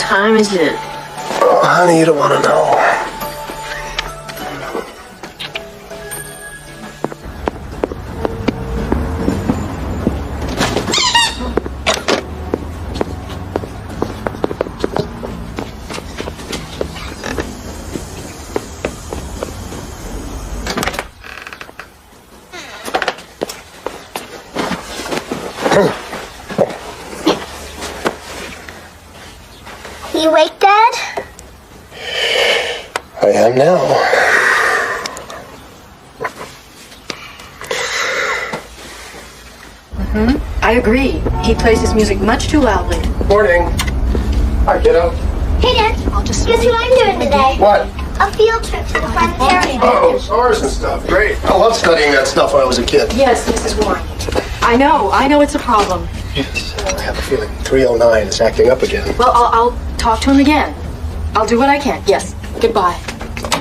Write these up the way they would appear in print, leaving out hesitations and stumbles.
time is it? Oh, honey, you don't want to know. You awake, Dad? I am now. I agree. He plays his music much too loudly. Morning. Hi, kiddo. Hey, Dad. Guess what I'm doing today? What? A field trip to the planetarium. Oh, stars and stuff. Great. I loved studying that stuff when I was a kid. Yes, Mrs. Warren. I know it's a problem. Yes, I have a feeling 309 is acting up again. Well, I'll talk to him again. I'll do what I can. Yes. Goodbye.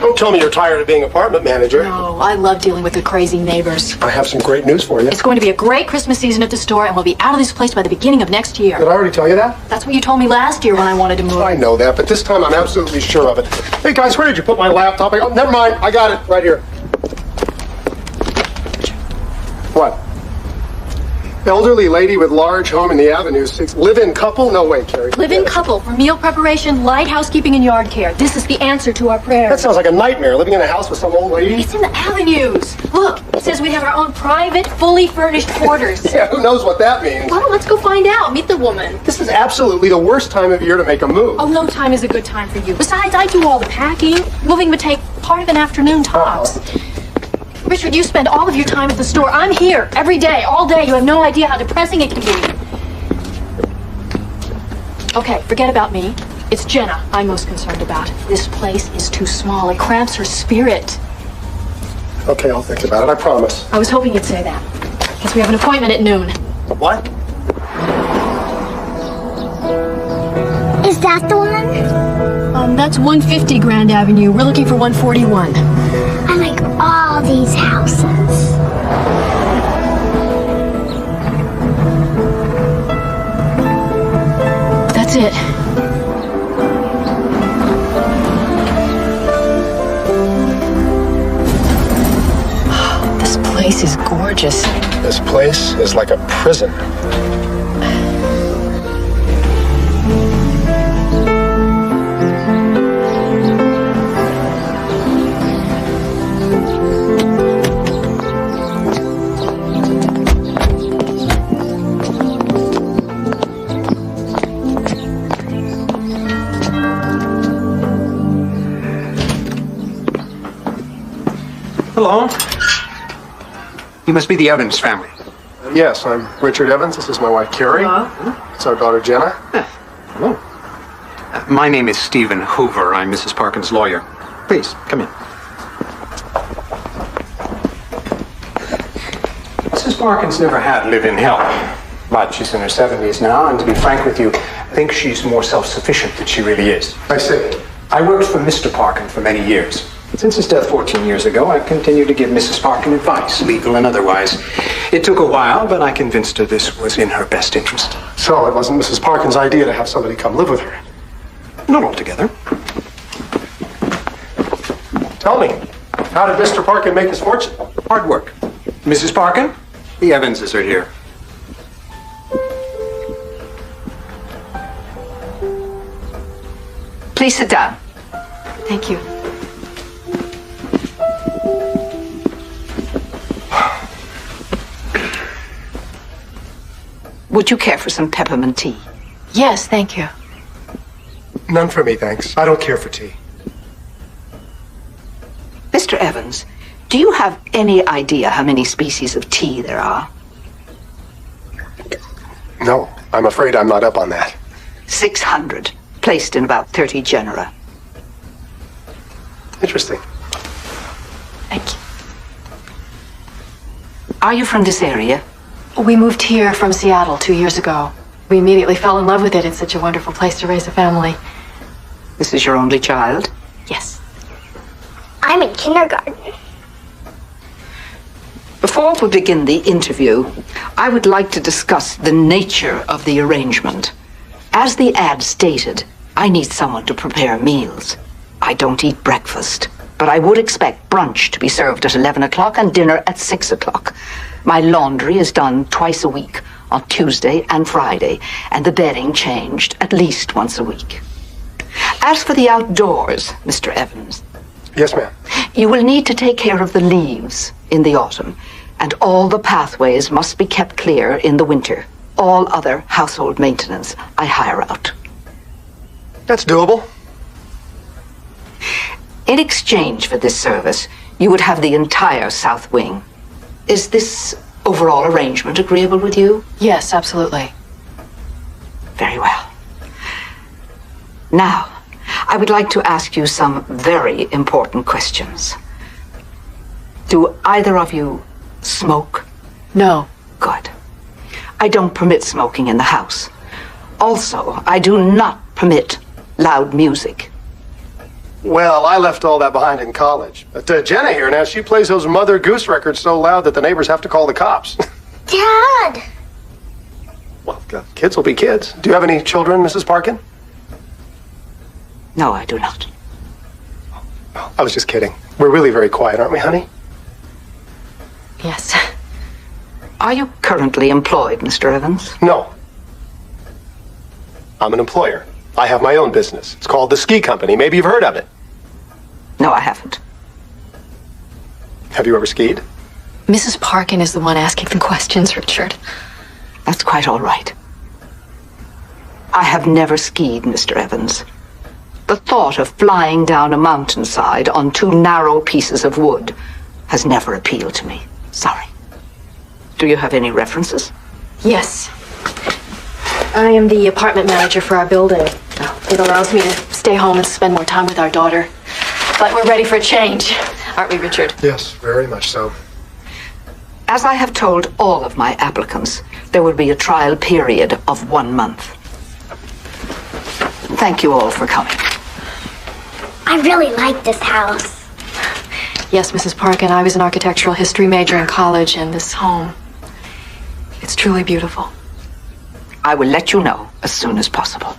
Don't tell me you're tired of being apartment manager. No, I love dealing with the crazy neighbors. I have some great news for you. It's going to be a great Christmas season at the store, and we'll be out of this place by the beginning of next year. Did I already tell you that? That's what you told me last year when I wanted to move. I know that, but this time I'm absolutely sure of it. Hey, guys, where did you put my laptop? Oh, never mind. I got it right here. What? Elderly lady with large home in the Avenue 6. Live-in couple? No way, Carrie. Live-in couple for meal preparation, light housekeeping, and yard care. This is the answer to our prayer. That sounds like a nightmare, living in a house with some old lady. It's in the Avenues. Look, it says we have our own private, fully furnished quarters. Yeah, who knows what that means? Well, let's go find out. Meet the woman. This is absolutely the worst time of year to make a move. Oh, no time is a good time for you. Besides, I do all the packing. Moving would take part of an afternoon tops. Richard, you spend all of your time at the store. I'm here every day, all day. You have no idea how depressing it can be. Okay, forget about me. It's Jenna I'm most concerned about. This place is too small. It cramps her spirit. Okay, I'll think about it, I promise. I was hoping you'd say that. Because we have an appointment at noon. What? Is that the one? That's 150 Grand Avenue. We're looking for 141. I like all these houses. That's it. This place is gorgeous. This place is like a prison. Hello. You must be the Evans family. Yes, I'm Richard Evans. This is my wife, Carrie. Hello. It's our daughter, Jenna. Hello. My name is Stephen Hoover. I'm Mrs. Parkin's lawyer. Please, come in. Mrs. Parkin's never had live-in help, but she's in her 70s now, and to be frank with you, I think she's more self-sufficient than she really is. I see. I worked for Mr. Parkin for many years. Since his death 14 years ago, I've continued to give Mrs. Parkin advice, legal and otherwise. It took a while, but I convinced her this was in her best interest. So it wasn't Mrs. Parkin's idea to have somebody come live with her? Not altogether. Tell me, how did Mr. Parkin make his fortune? Hard work. Mrs. Parkin, the Evanses are here. Please sit down. Thank you. Would you care for some peppermint tea? Yes, thank you. None for me, thanks. I don't care for tea. Mr. Evans, do you have any idea how many species of tea there are? No, I'm afraid I'm not up on that. 600, placed in about 30 genera. Interesting. Thank you. Are you from this area? We moved here from Seattle 2 years ago. We immediately fell in love with it. It's such a wonderful place to raise a family. This is your only child? Yes. I'm in kindergarten. Before we begin the interview, I would like to discuss the nature of the arrangement. As the ad stated, I need someone to prepare meals. I don't eat breakfast, but I would expect brunch to be served at 11 o'clock and dinner at 6 o'clock. My laundry is done twice a week, on Tuesday and Friday, and the bedding changed at least once a week. As for the outdoors, Mr. Evans. Yes, ma'am. You will need to take care of the leaves in the autumn, and all the pathways must be kept clear in the winter. All other household maintenance I hire out. That's doable. In exchange for this service, you would have the entire South Wing. Is this overall arrangement agreeable with you? Yes, absolutely. Very well. Now, I would like to ask you some very important questions. Do either of you smoke? No. Good. I don't permit smoking in the house. Also, I do not permit loud music. Well, I left all that behind in college. But Jenna here now, she plays those Mother Goose records so loud that the neighbors have to call the cops. Dad! Well, kids will be kids. Do you have any children, Mrs. Parkin? No, I do not. I was just kidding. We're really very quiet, aren't we, honey? Yes. Are you currently employed, Mr. Evans? No. I'm an employer. I have my own business. It's called the Ski Company. Maybe you've heard of it. No, I haven't. Have you ever skied? Mrs. Parkin is the one asking the questions, Richard. That's quite all right. I have never skied, Mr. Evans. The thought of flying down a mountainside on two narrow pieces of wood has never appealed to me. Sorry. Do you have any references? Yes. I am the apartment manager for our building. It allows me to stay home and spend more time with our daughter. But we're ready for a change, aren't we, Richard? Yes, very much so. As I have told all of my applicants, there will be a trial period of 1 month. Thank you all for coming. I really like this house. Yes, Mrs. Parkin, I was an architectural history major in college, and this home, it's truly beautiful. I will let you know as soon as possible.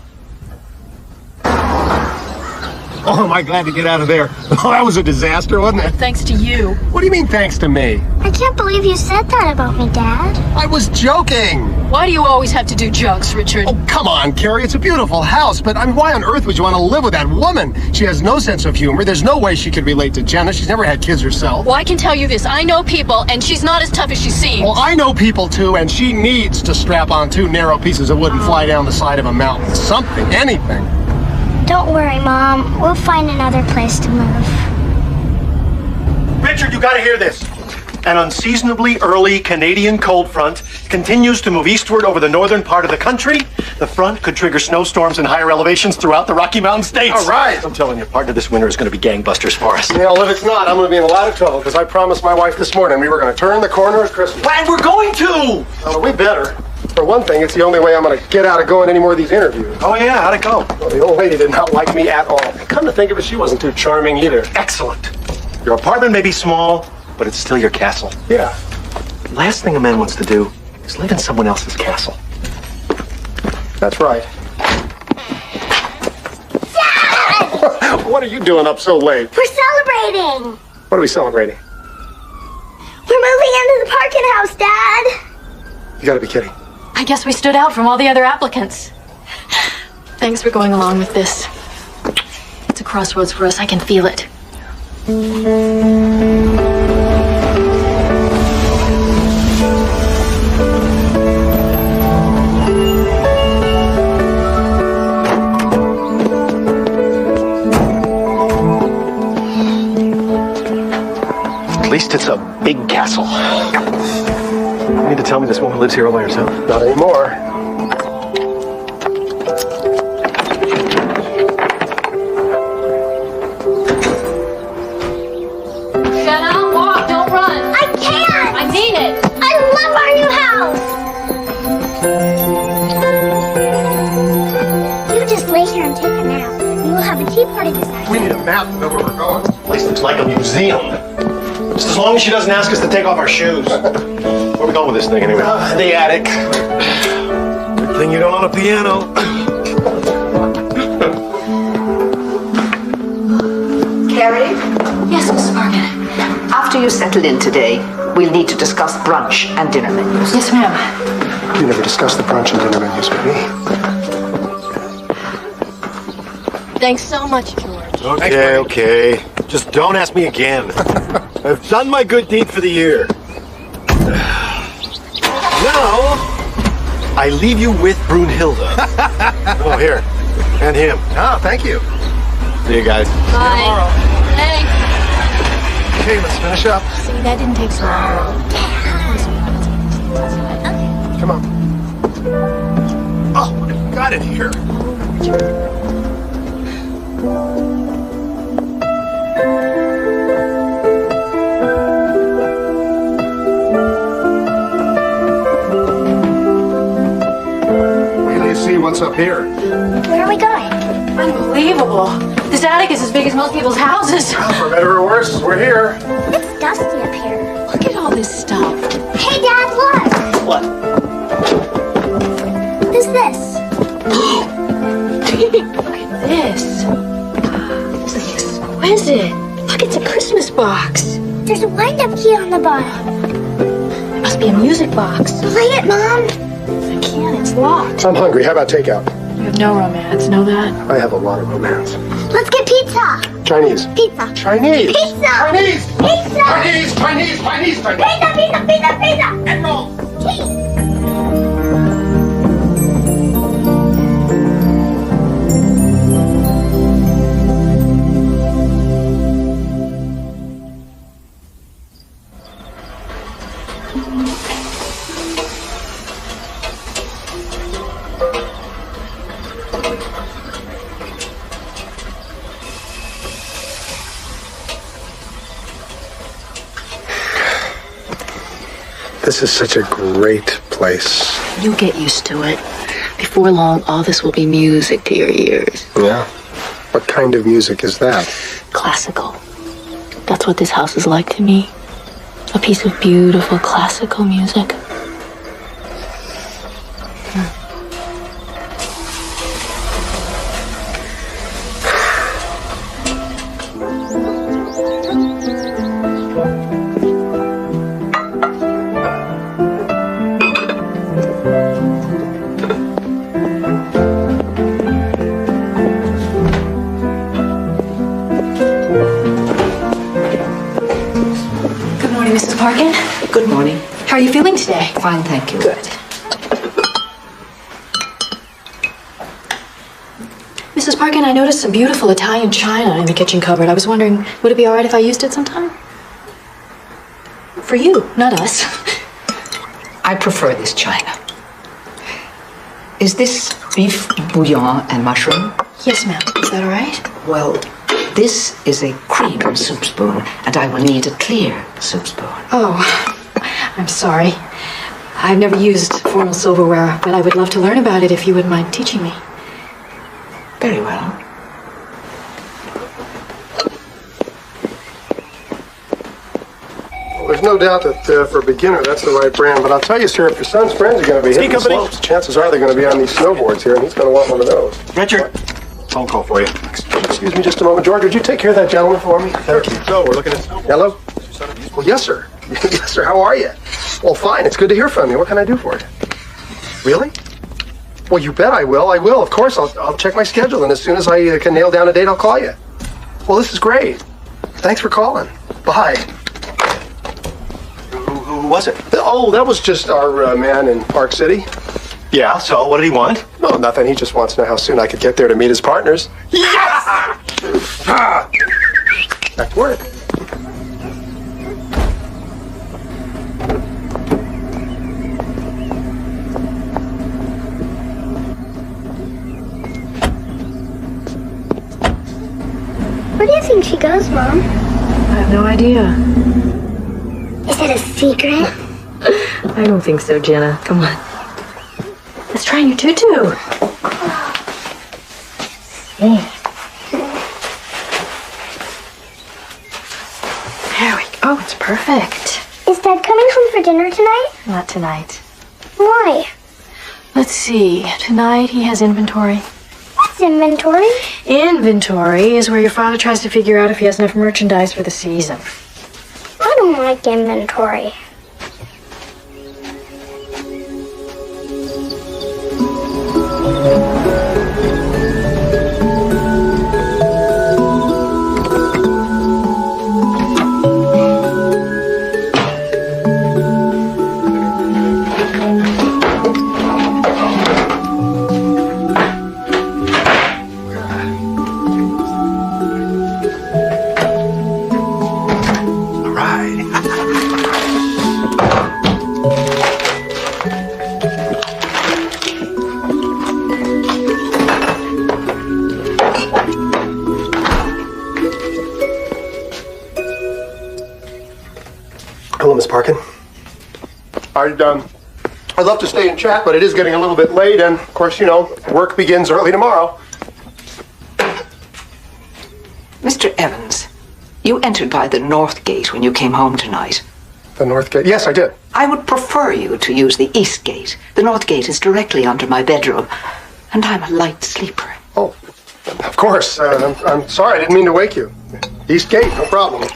Oh, am I glad to get out of there. Oh, that was a disaster, wasn't it? Thanks to you. What do you mean, thanks to me? I can't believe you said that about me, Dad. I was joking. Why do you always have to do jokes, Richard? Oh, come on, Carrie. It's a beautiful house, but I mean, why on earth would you want to live with that woman? She has no sense of humor. There's no way she could relate to Jenna. She's never had kids herself. Well, I can tell you this. I know people, and she's not as tough as she seems. Well, I know people, too, and she needs to strap on two narrow pieces of wood and fly down the side of a mountain. Something, anything. Don't worry, Mom. We'll find another place to move. Richard, you gotta hear this. An unseasonably early Canadian cold front continues to move eastward over the northern part of the country. The front could trigger snowstorms in higher elevations throughout the Rocky Mountain states. All right. I'm telling you, partner, this winter is going to be gangbusters for us. Yeah, well, if it's not, I'm going to be in a lot of trouble because I promised my wife this morning we were going to turn the corner at Christmas. And we're going to! Oh, we better. For one thing, it's the only way I'm going to get out of going any more of these interviews. Oh, yeah, how'd it go? Well, the old lady did not like me at all. Come to think of it, she wasn't too charming either. Excellent. Your apartment may be small, but it's still your castle. Yeah. Last thing a man wants to do is live in someone else's castle. That's right. Dad! What are you doing up so late? We're celebrating! What are we celebrating? We're moving into the Parkin house, Dad! You gotta be kidding. I guess we stood out from all the other applicants. Thanks for going along with this. It's a crossroads for us. I can feel it. At least it's a big castle. You mean to tell me this woman lives here all by herself? Not anymore. Jenna, walk, don't run. I can't! I mean it. I love our new house! You just lay here and take a nap, and we'll have a tea party this afternoon. We need a map to know where we're going. This place looks like a museum. Just as long as she doesn't ask us to take off our shoes. Where are we going with this thing anyway? The attic. Good thing you don't own a piano. Mrs. Sparkin. After you settle in today, we'll need to discuss brunch and dinner menus. Yes, ma'am. You never discussed the brunch and dinner menus with me. Thanks so much, George. Okay. Just don't ask me again. I've done my good deed for the year. Now, I leave you with Brunhilde. Oh, here. And him. Ah, thank you. See you guys. Bye. Thanks. Okay, let's finish up. See, that didn't take so long. Come on. Oh, got it here. Wait till you see what's up here. Where are we going? Unbelievable. This attic is as big as most people's houses. For better or worse, we're here. It's dusty up here. Look at all this stuff. Hey, Dad, look! What? Who's this? Look at this. This is exquisite. Look, it's a Christmas box. There's a wind-up key on the bottom. It must be a music box. Play it, Mom. I can't, it's locked. I'm hungry. How about takeout? You have no romance, know that? I have a lot of romance. Let's get pizza. Chinese. Pizza. Chinese. Pizza. Chinese. Pizza. Chinese. Chinese. Chinese. Chinese. Pizza, pizza, pizza, pizza. And roll. This is such a great place. You'll get used to it. Before long, all this will be music to your ears. Yeah. What kind of music is that? Classical. That's what this house is like to me. A piece of beautiful classical music. Good morning, Mrs. Parkin. Good morning. How are you feeling today? Fine, thank you. Good. Mrs. Parkin, I noticed some beautiful Italian china in the kitchen cupboard. I was wondering, would it be all right if I used it sometime? For you, not us. I prefer this china. Is this beef bouillon and mushroom? Yes, ma'am. Is that all right? Well, this is a cream soup spoon, and I will need a clear soup spoon. Oh, I'm sorry. I've never used formal silverware, but I would love to learn about it if you wouldn't mind teaching me. Very well. Well, there's no doubt that for a beginner, that's the right brand. But I'll tell you, sir, if your son's friends are going to be hitting the company. slopes, chances are they're going to be on these snowboards here, and he's going to want one of those. Richard, phone call for you. Excuse me just a moment. George, would you take care of that gentleman for me? Thank you. So, we're looking at snow. Hello? Well, yes, sir. Yes, sir. How are you? Well, fine. It's good to hear from you. What can I do for you? Really? Well, you bet I will. I will. Of course, I'll check my schedule, and as soon as I can nail down a date, I'll call you. Well, this is great. Thanks for calling. Bye. Who was it? Oh, that was just our man in Park City. Yeah, so what did he want? No, nothing. He just wants to know how soon I could get there to meet his partners. Yes! Back to work. Where do you think she goes, Mom? I have no idea. Is it a secret? I don't think so, Jenna. Come on. Let's try your tutu. There we go. Oh, it's perfect. Is Dad coming home for dinner tonight? Not tonight. Why? Let's see. Tonight he has inventory. What's inventory? Inventory is where your father tries to figure out if he has enough merchandise for the season. I don't like inventory. Hello, Miss Parkin. I'd love to stay and chat, but it is getting a little bit late, and of course, you know, work begins early tomorrow. Mr. Evans, you entered by the north gate when you came home tonight. The north gate? Yes, I did. I would prefer you to use the east gate. The north gate is directly under my bedroom, and I'm a light sleeper. Oh, of course. I'm sorry, I didn't mean to wake you. East gate, no problem.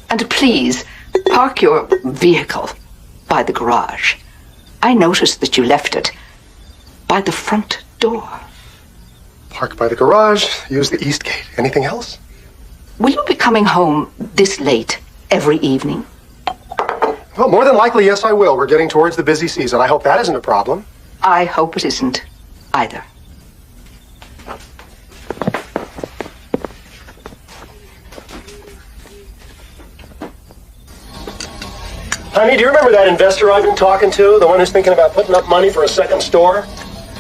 And please, park your vehicle by the garage. I noticed that you left it by the front door. Park by the garage, use the east gate. Anything else? Will you be coming home this late every evening? Well, more than likely, yes, I will. We're getting towards the busy season. I hope that isn't a problem. I hope it isn't either. Honey, do you remember that investor I've been talking to? The one who's thinking about putting up money for a second store?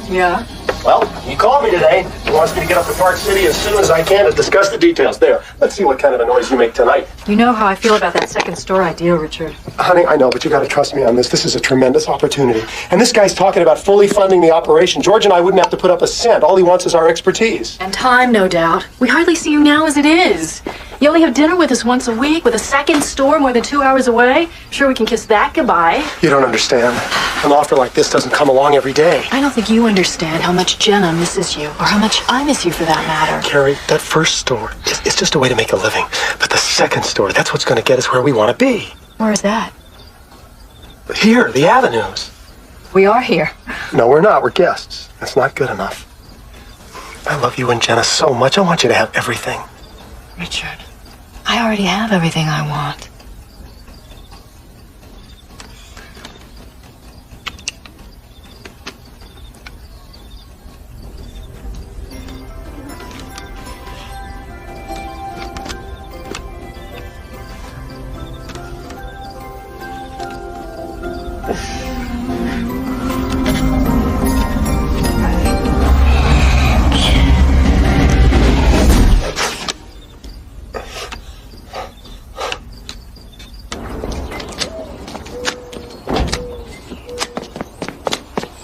Yeah. Well, he called me today. He wants me to get up to Park City as soon as I can to discuss the details. There, let's see what kind of a noise you make tonight. You know how I feel about that second store idea, Richard. Honey, I know, but you got to trust me on this. This is a tremendous opportunity. And this guy's talking about fully funding the operation. George and I wouldn't have to put up a cent. All he wants is our expertise. And time, no doubt. We hardly see you now as it is. You only have dinner with us once a week, with a second store more than 2 hours away. Sure, we can kiss that goodbye. You don't understand. An offer like this doesn't come along every day. I don't think you understand how much Jenna misses you, or how much I miss you for that matter. Carrie, that first store, it's just a way to make a living. But the second store, that's what's going to get us where we want to be. Where is that? Here, the Avenues. We are here. No, we're not. We're guests. That's not good enough. I love you and Jenna so much. I want you to have everything. Richard, I already have everything I want.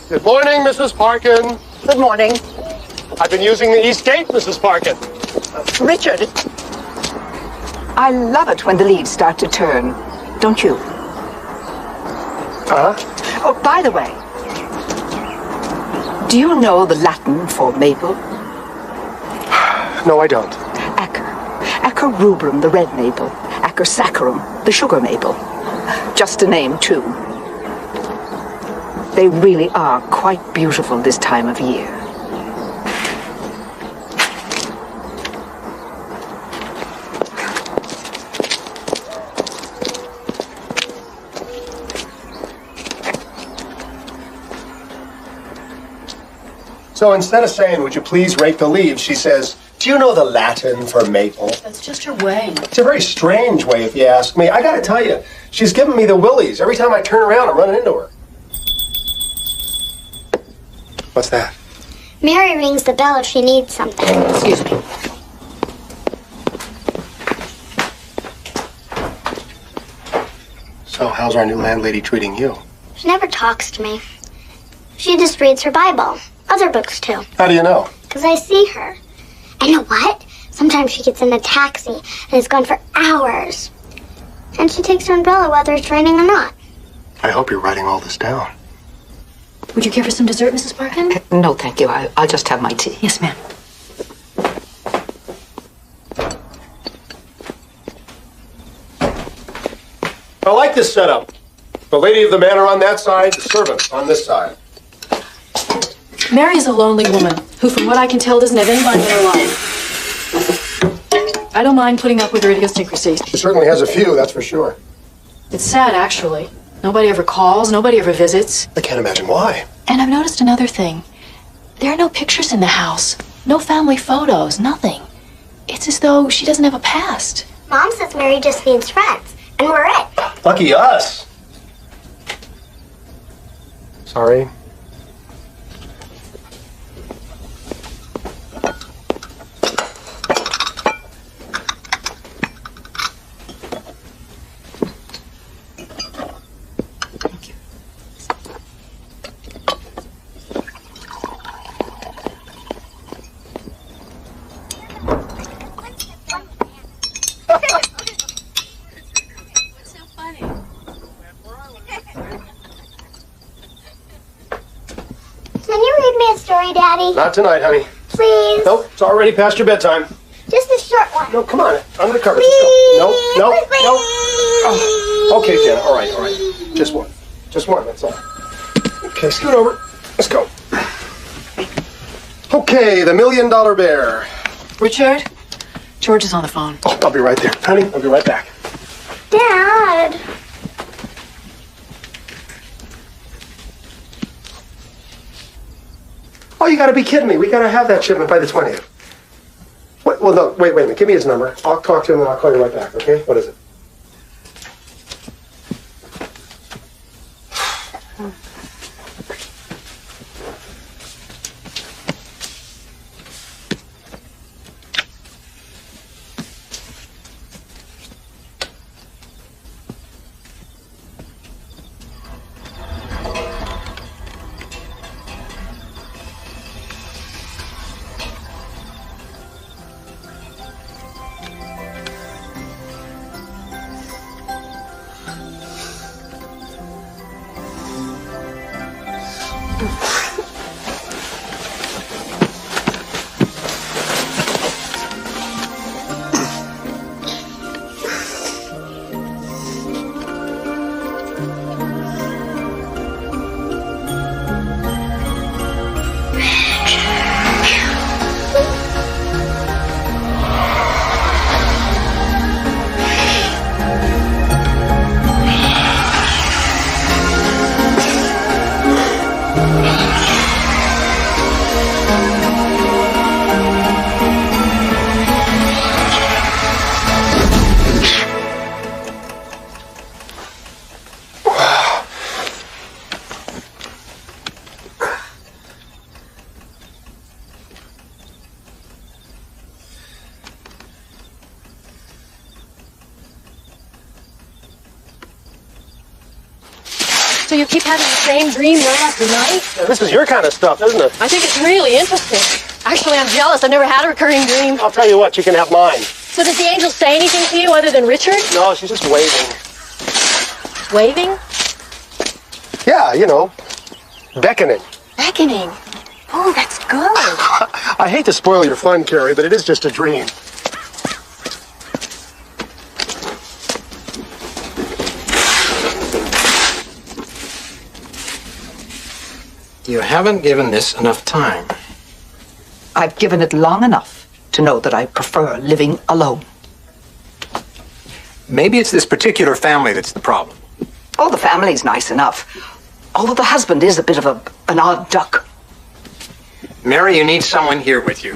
Good morning, Mrs. Parkin. Good morning. I've been using the East Gate, Mrs. Parkin. Richard, I love it when the leaves start to turn, don't you? Oh, by the way, do you know the Latin for maple? No, I don't. Acer. Acer rubrum, the red maple. Acer saccharum, the sugar maple. Just a name, too. They really are quite beautiful this time of year. So instead of saying, would you please rake the leaves, she says, do you know the Latin for maple? That's just her way. It's a very strange way, if you ask me. I gotta tell you, she's giving me the willies. Every time I turn around, I'm running into her. What's that? Mary rings the bell if she needs something. Excuse me. So how's our new landlady treating you? She never talks to me. She just reads her Bible. Other books, too. How do you know? Because I see her. And you know what? Sometimes she gets in a taxi and is gone for hours. And she takes her umbrella whether it's raining or not. I hope you're writing all this down. Would you care for some dessert, Mrs. Parkin? No, thank you. I'll just have my tea. Yes, ma'am. I like this setup. The lady of the manor on that side, the servant on this side. Mary is a lonely woman who, from what I can tell, doesn't have anybody in her life. I don't mind putting up with her idiosyncrasies. She certainly has a few, that's for sure. It's sad, actually. Nobody ever calls, nobody ever visits. I can't imagine why. And I've noticed another thing. There are no pictures in the house. No family photos, nothing. It's as though she doesn't have a past. Mom says Mary just needs friends, and we're it. Lucky us. Sorry. Can you read me a story, Daddy? Not tonight, honey. Please? Nope, it's already past your bedtime. Just a short one. No, come on. Under the covers. Please? Let's go. No, no, Please? no. Oh, okay, Jenna. All right, all right. Just one. Just one, that's all. Okay, scoot over. Let's go. Okay, the $1 Million Bear. Richard? George is on the phone. Oh, I'll be right there. Honey, I'll be right back. Dad. Oh, you gotta be kidding me. We gotta have that shipment by the 20th. Wait, well, no, wait a minute. Give me his number. I'll talk to him and I'll call you right back, okay? What is it? So you keep having the same dream night after night? Yeah, this is your kind of stuff, isn't it? I think it's really interesting. Actually, I'm jealous. I've never had a recurring dream. I'll tell you what, you can have mine. So does the angel say anything to you other than Richard? No, she's just waving. Waving? Yeah, you know, beckoning. Beckoning. Oh, that's good. I hate to spoil your fun, Carrie, but it is just a dream. You haven't given this enough time. I've given it long enough to know that I prefer living alone. Maybe it's this particular family that's the problem. Oh, the family's nice enough. Although the husband is a bit of an odd duck. Mary, you need someone here with you.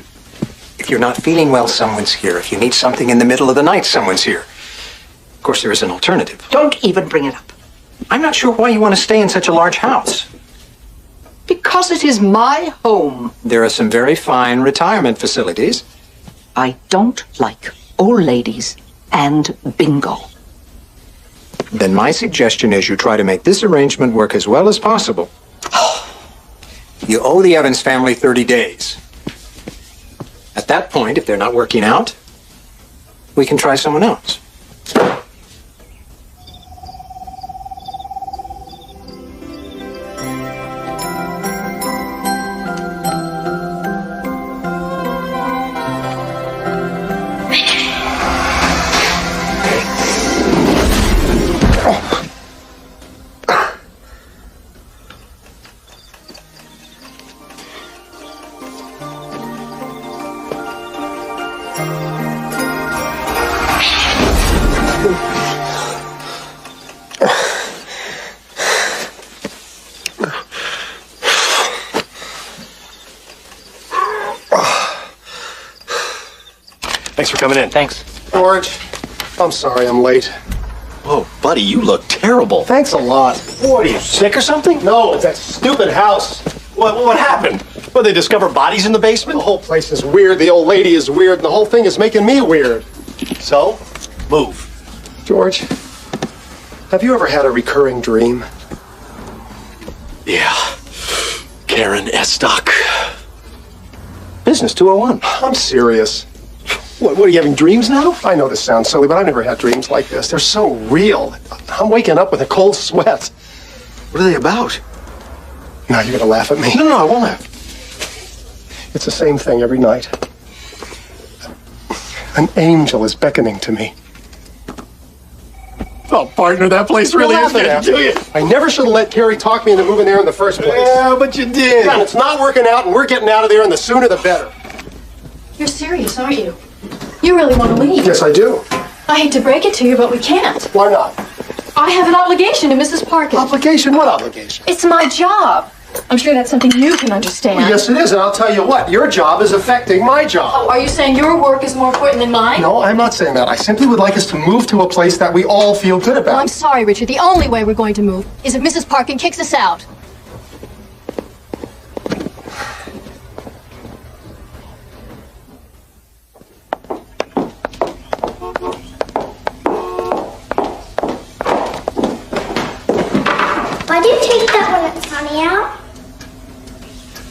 If you're not feeling well, someone's here. If you need something in the middle of the night, someone's here. Of course, there is an alternative. Don't even bring it up. I'm not sure why you want to stay in such a large house. Because it is my home. There are some very fine retirement facilities. I don't like old ladies and bingo. Then my suggestion is you try to make this arrangement work as well as possible. You owe the Evans family 30 days. At that point, if they're not working out, we can try someone else. Thanks for coming in. Thanks. George, I'm sorry I'm late. Whoa, buddy, you look terrible. Thanks a lot. What, are you sick or something? No, it's that stupid house. What happened? Well, they discover bodies in the basement? The whole place is weird. The old lady is weird. And the whole thing is making me weird. So, move. George, have you ever had a recurring dream? Yeah. Karen Estock. Business 201. I'm serious. What are you having dreams now? I know this sounds silly, but I've never had dreams like this. They're so real. I'm waking up with a cold sweat. What are they about? Now you're gonna laugh at me. No, I won't laugh. It's the same thing every night. An angel is beckoning to me. Oh, partner, that place really is getting to you. I never should have let Carrie talk me into moving there in the first place. Yeah, but you did. Yeah, and it's not working out, and we're getting out of there, and the sooner the better. You're serious, aren't you? You really want to leave. Yes, I do. I hate to break it to you, but we can't. Why not? I have an obligation to Mrs. Parkin. Obligation? What obligation? It's my job. I'm sure that's something you can understand. Well, yes, it is, and I'll tell you what. Your job is affecting my job. Oh, are you saying your work is more important than mine? No, I'm not saying that. I simply would like us to move to a place that we all feel good about. Well, I'm sorry, Richard. The only way we're going to move is if Mrs. Parkin kicks us out. Why do you take that when it's sunny out?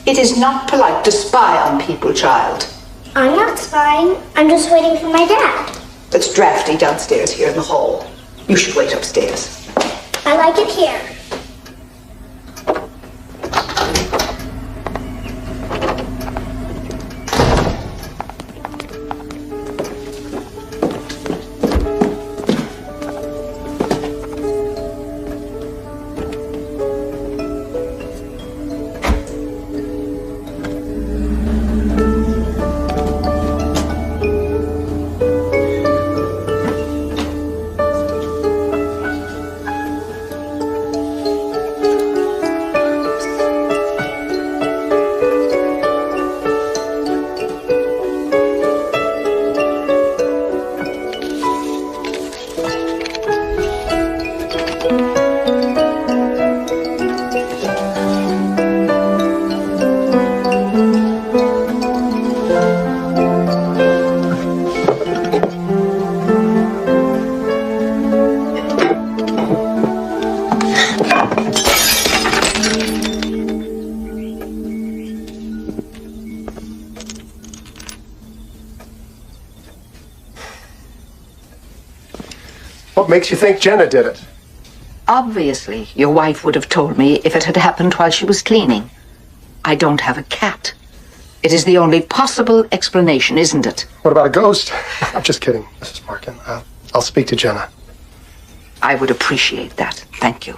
It is not polite to spy on people, child. I'm not spying. I'm just waiting for my dad. It's drafty downstairs here in the hall. You should wait upstairs. I like it here. What makes you think Jenna did it? Obviously, your wife would have told me if it had happened while she was cleaning. I don't have a cat. It is the only possible explanation, isn't it? What about a ghost? I'm just kidding, Mrs. Parkin. I'll speak to Jenna. I would appreciate that. Thank you.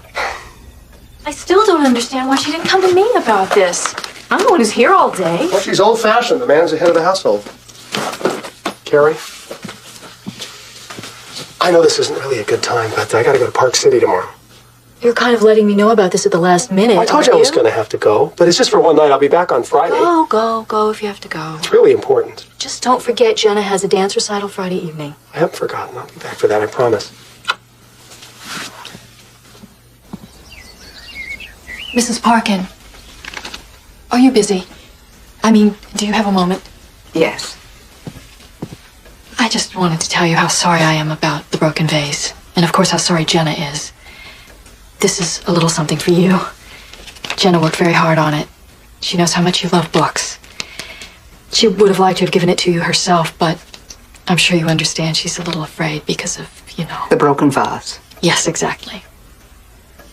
I still don't understand why she didn't come to me about this. I'm the one who's here all day. Well, she's old-fashioned. The man's the head of the household. Carrie? I know this isn't really a good time, but I gotta go to Park City tomorrow. You're kind of letting me know about this at the last minute. I told you I was gonna have to go, but it's just for one night. I'll be back on Friday. Go if you have to go. It's really important. Just don't forget Jenna has a dance recital Friday evening. I haven't forgotten. I'll be back for that, I promise. Mrs. Parkin, are you busy? I mean, do you have a moment? Yes. I just wanted to tell you how sorry I am about the broken vase. And of course how sorry Jenna is. This is a little something for you. Jenna worked very hard on it. She knows how much you love books. She would have liked to have given it to you herself, but I'm sure you understand she's a little afraid because of, you know. The broken vase. Yes, exactly.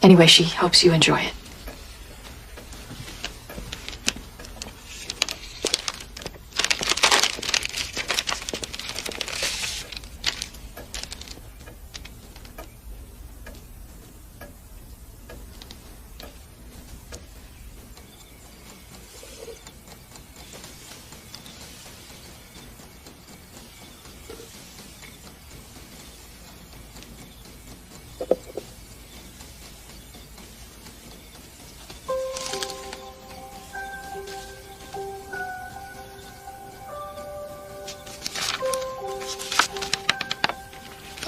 Anyway, she hopes you enjoy it.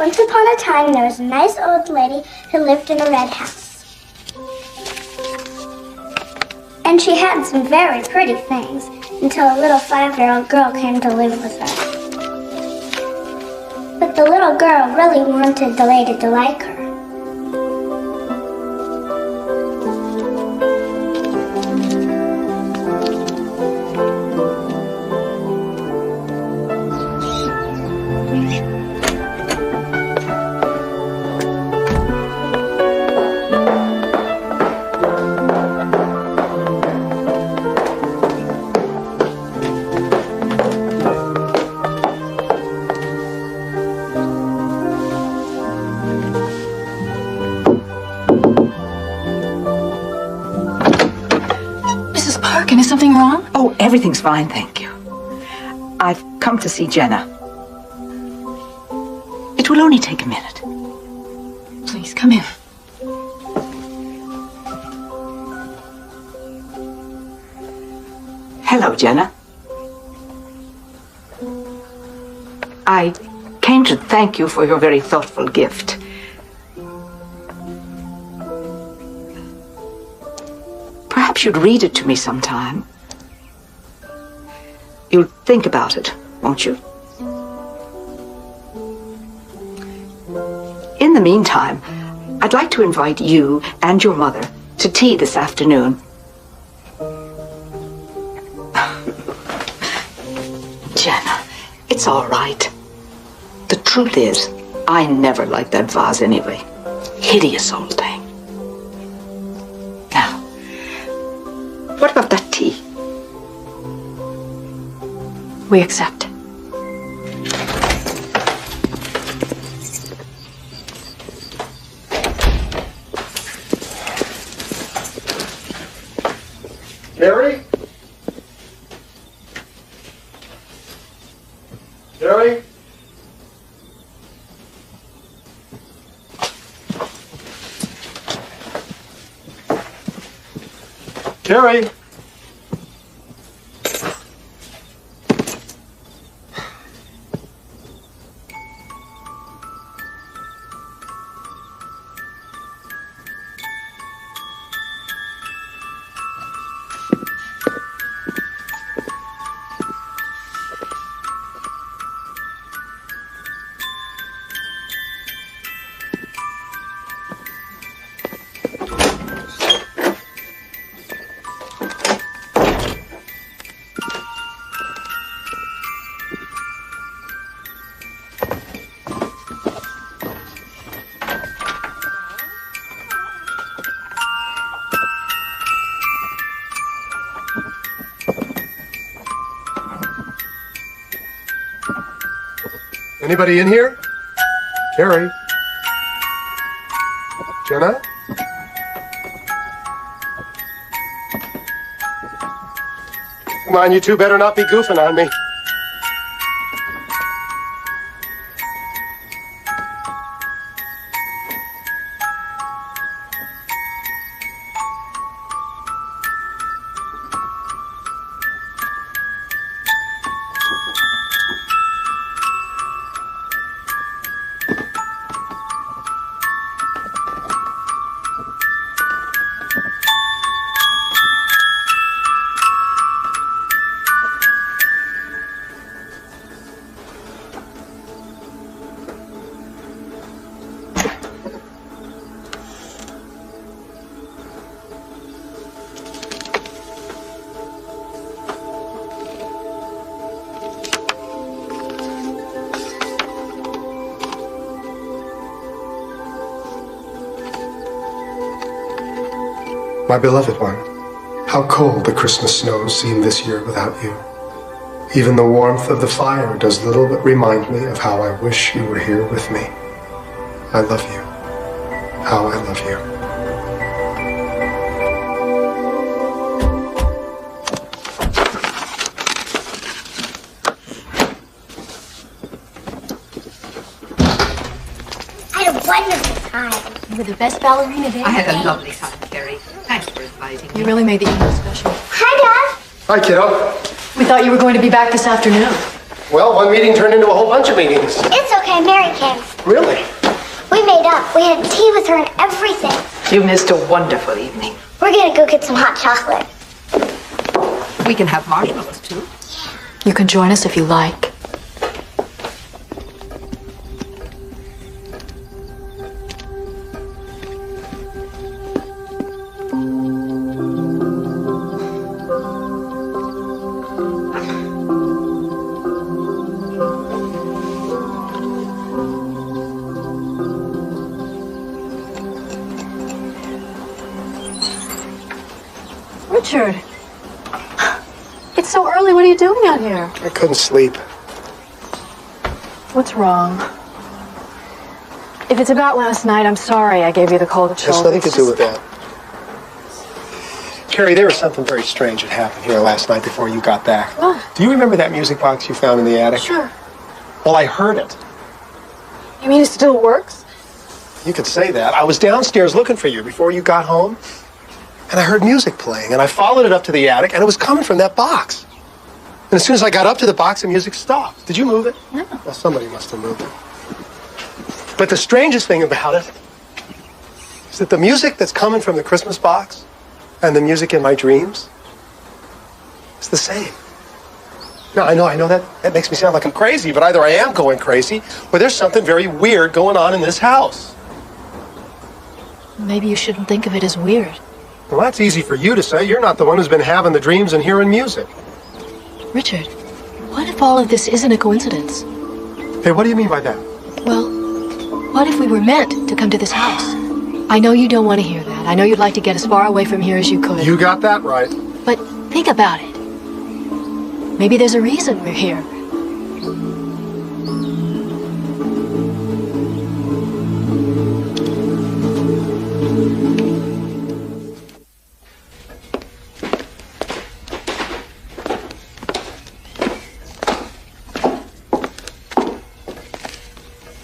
Once upon a time, there was a nice old lady who lived in a red house. And she had some very pretty things until a little 5-year-old girl came to live with her. But the little girl really wanted the lady to like her. Is something wrong? Oh, everything's fine, thank you. I've come to see Jenna. It will only take a minute. Please, come in. Hello, Jenna. I came to thank you for your very thoughtful gift. Perhaps you'd read it to me sometime. You'll think about it, won't you? In the meantime, I'd like to invite you and your mother to tea this afternoon. Jenna, it's all right. The truth is, I never liked that vase anyway. Hideous old thing. Now, what about that tea? We accept. Gary? Gary? Gary? Anybody in here? Carrie? Jenna? Come on, you two better not be goofing on me. My beloved one, how cold the Christmas snows seem this year without you. Even the warmth of the fire does little but remind me of how I wish you were here with me. I love you. How I love you. I had a wonderful time. You were the best ballerina there. I had a lovely time, Carrie. Thanks for inviting me. You really made the evening special. Hi, Dad. Hi, kiddo. We thought you were going to be back this afternoon. Well, one meeting turned into a whole bunch of meetings. It's okay, Mary came. Really? We made up. We had tea with her and everything. You missed a wonderful evening. We're gonna go get some hot chocolate. We can have marshmallows, too. You can join us if you like. Richard, it's so early. What are you doing out here? I couldn't sleep. What's wrong? If it's about last night, I'm sorry I gave you the cold chill. Has nothing to do with that. Carrie, there was something very strange that happened here last night before you got back. What? Do you remember that music box you found in the attic? Sure. Well, I heard it. You mean it still works? You could say that. I was downstairs looking for you before you got home, and I heard music playing, and I followed it up to the attic, and it was coming from that box. And as soon as I got up to the box, the music stopped. Did you move it? No. Well, somebody must have moved it. But the strangest thing about it is that the music that's coming from the Christmas box and the music in my dreams is the same. Now, I know that makes me sound like I'm crazy, but either I am going crazy or there's something very weird going on in this house. Maybe you shouldn't think of it as weird. Well, that's easy for you to say. You're not the one who's been having the dreams and hearing music. Richard, what if all of this isn't a coincidence? Hey, what do you mean by that? Well, what if we were meant to come to this house? I know you don't want to hear that. I know you'd like to get as far away from here as you could. You got that right. But think about it. Maybe there's a reason we're here.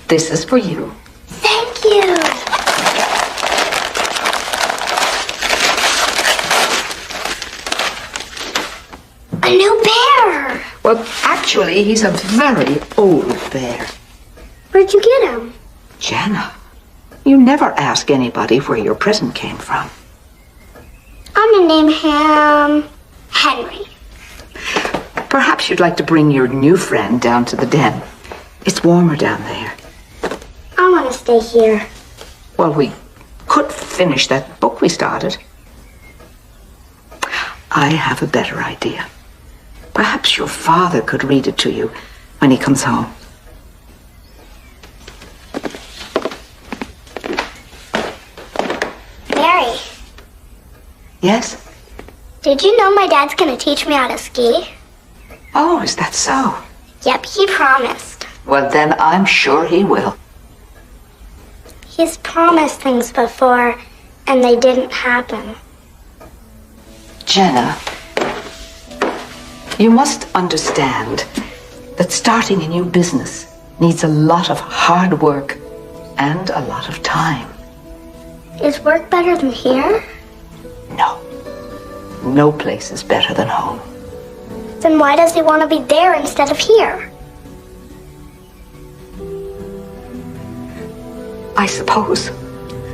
This is for you. Thank you. A new bear. Well, actually, he's a very old bear. Where'd you get him? Jenna, you never ask anybody where your present came from. I'm gonna name him Henry. Perhaps you'd like to bring your new friend down to the den. It's warmer down there. I want to stay here. Well, we could finish that book we started. I have a better idea. Perhaps your father could read it to you when he comes home. Mary, Yes? did you know my dad's gonna teach me how to ski? Oh, is that so? Yep, he promised. Well, then I'm sure he will. He's promised things before, and they didn't happen. Jenna, you must understand that starting a new business needs a lot of hard work and a lot of time. Is work better than here? No. No place is better than home. Then why does he want to be there instead of here? I suppose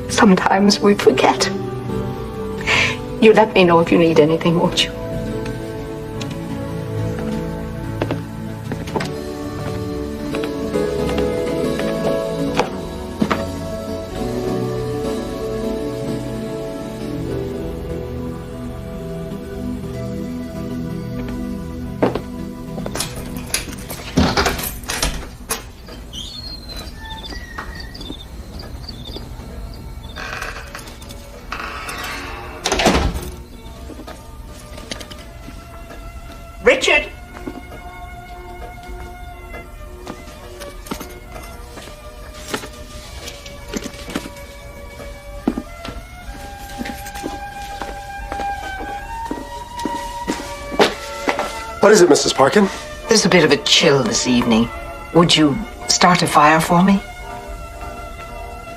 sometimes we forget. You let me know if you need anything, won't you? Richard! What is it, Mrs. Parkin? There's a bit of a chill this evening. Would you start a fire for me?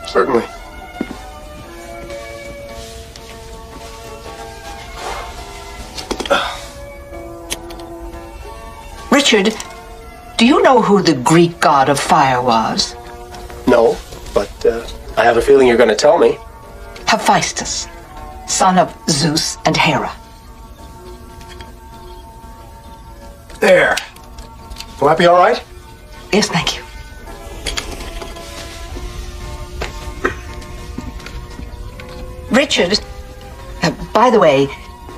Certainly. Richard, Do you know who the Greek god of fire was? No, but I have a feeling you're going to tell me. Hephaestus, son of Zeus and Hera. There. Will that be all right? Yes, thank you. Richard, by the way,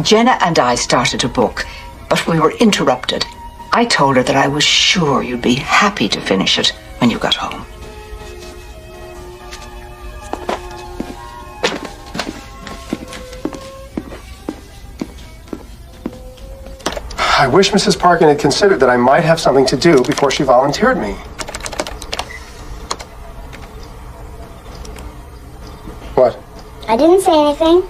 Jenna and I started a book, but we were interrupted. I told her that I was sure you'd be happy to finish it when you got home. I wish Mrs. Parkin had considered that I might have something to do before she volunteered me. What? I didn't say anything.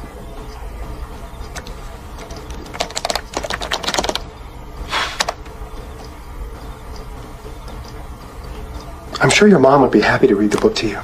I'm sure your mom would be happy to read the book to you.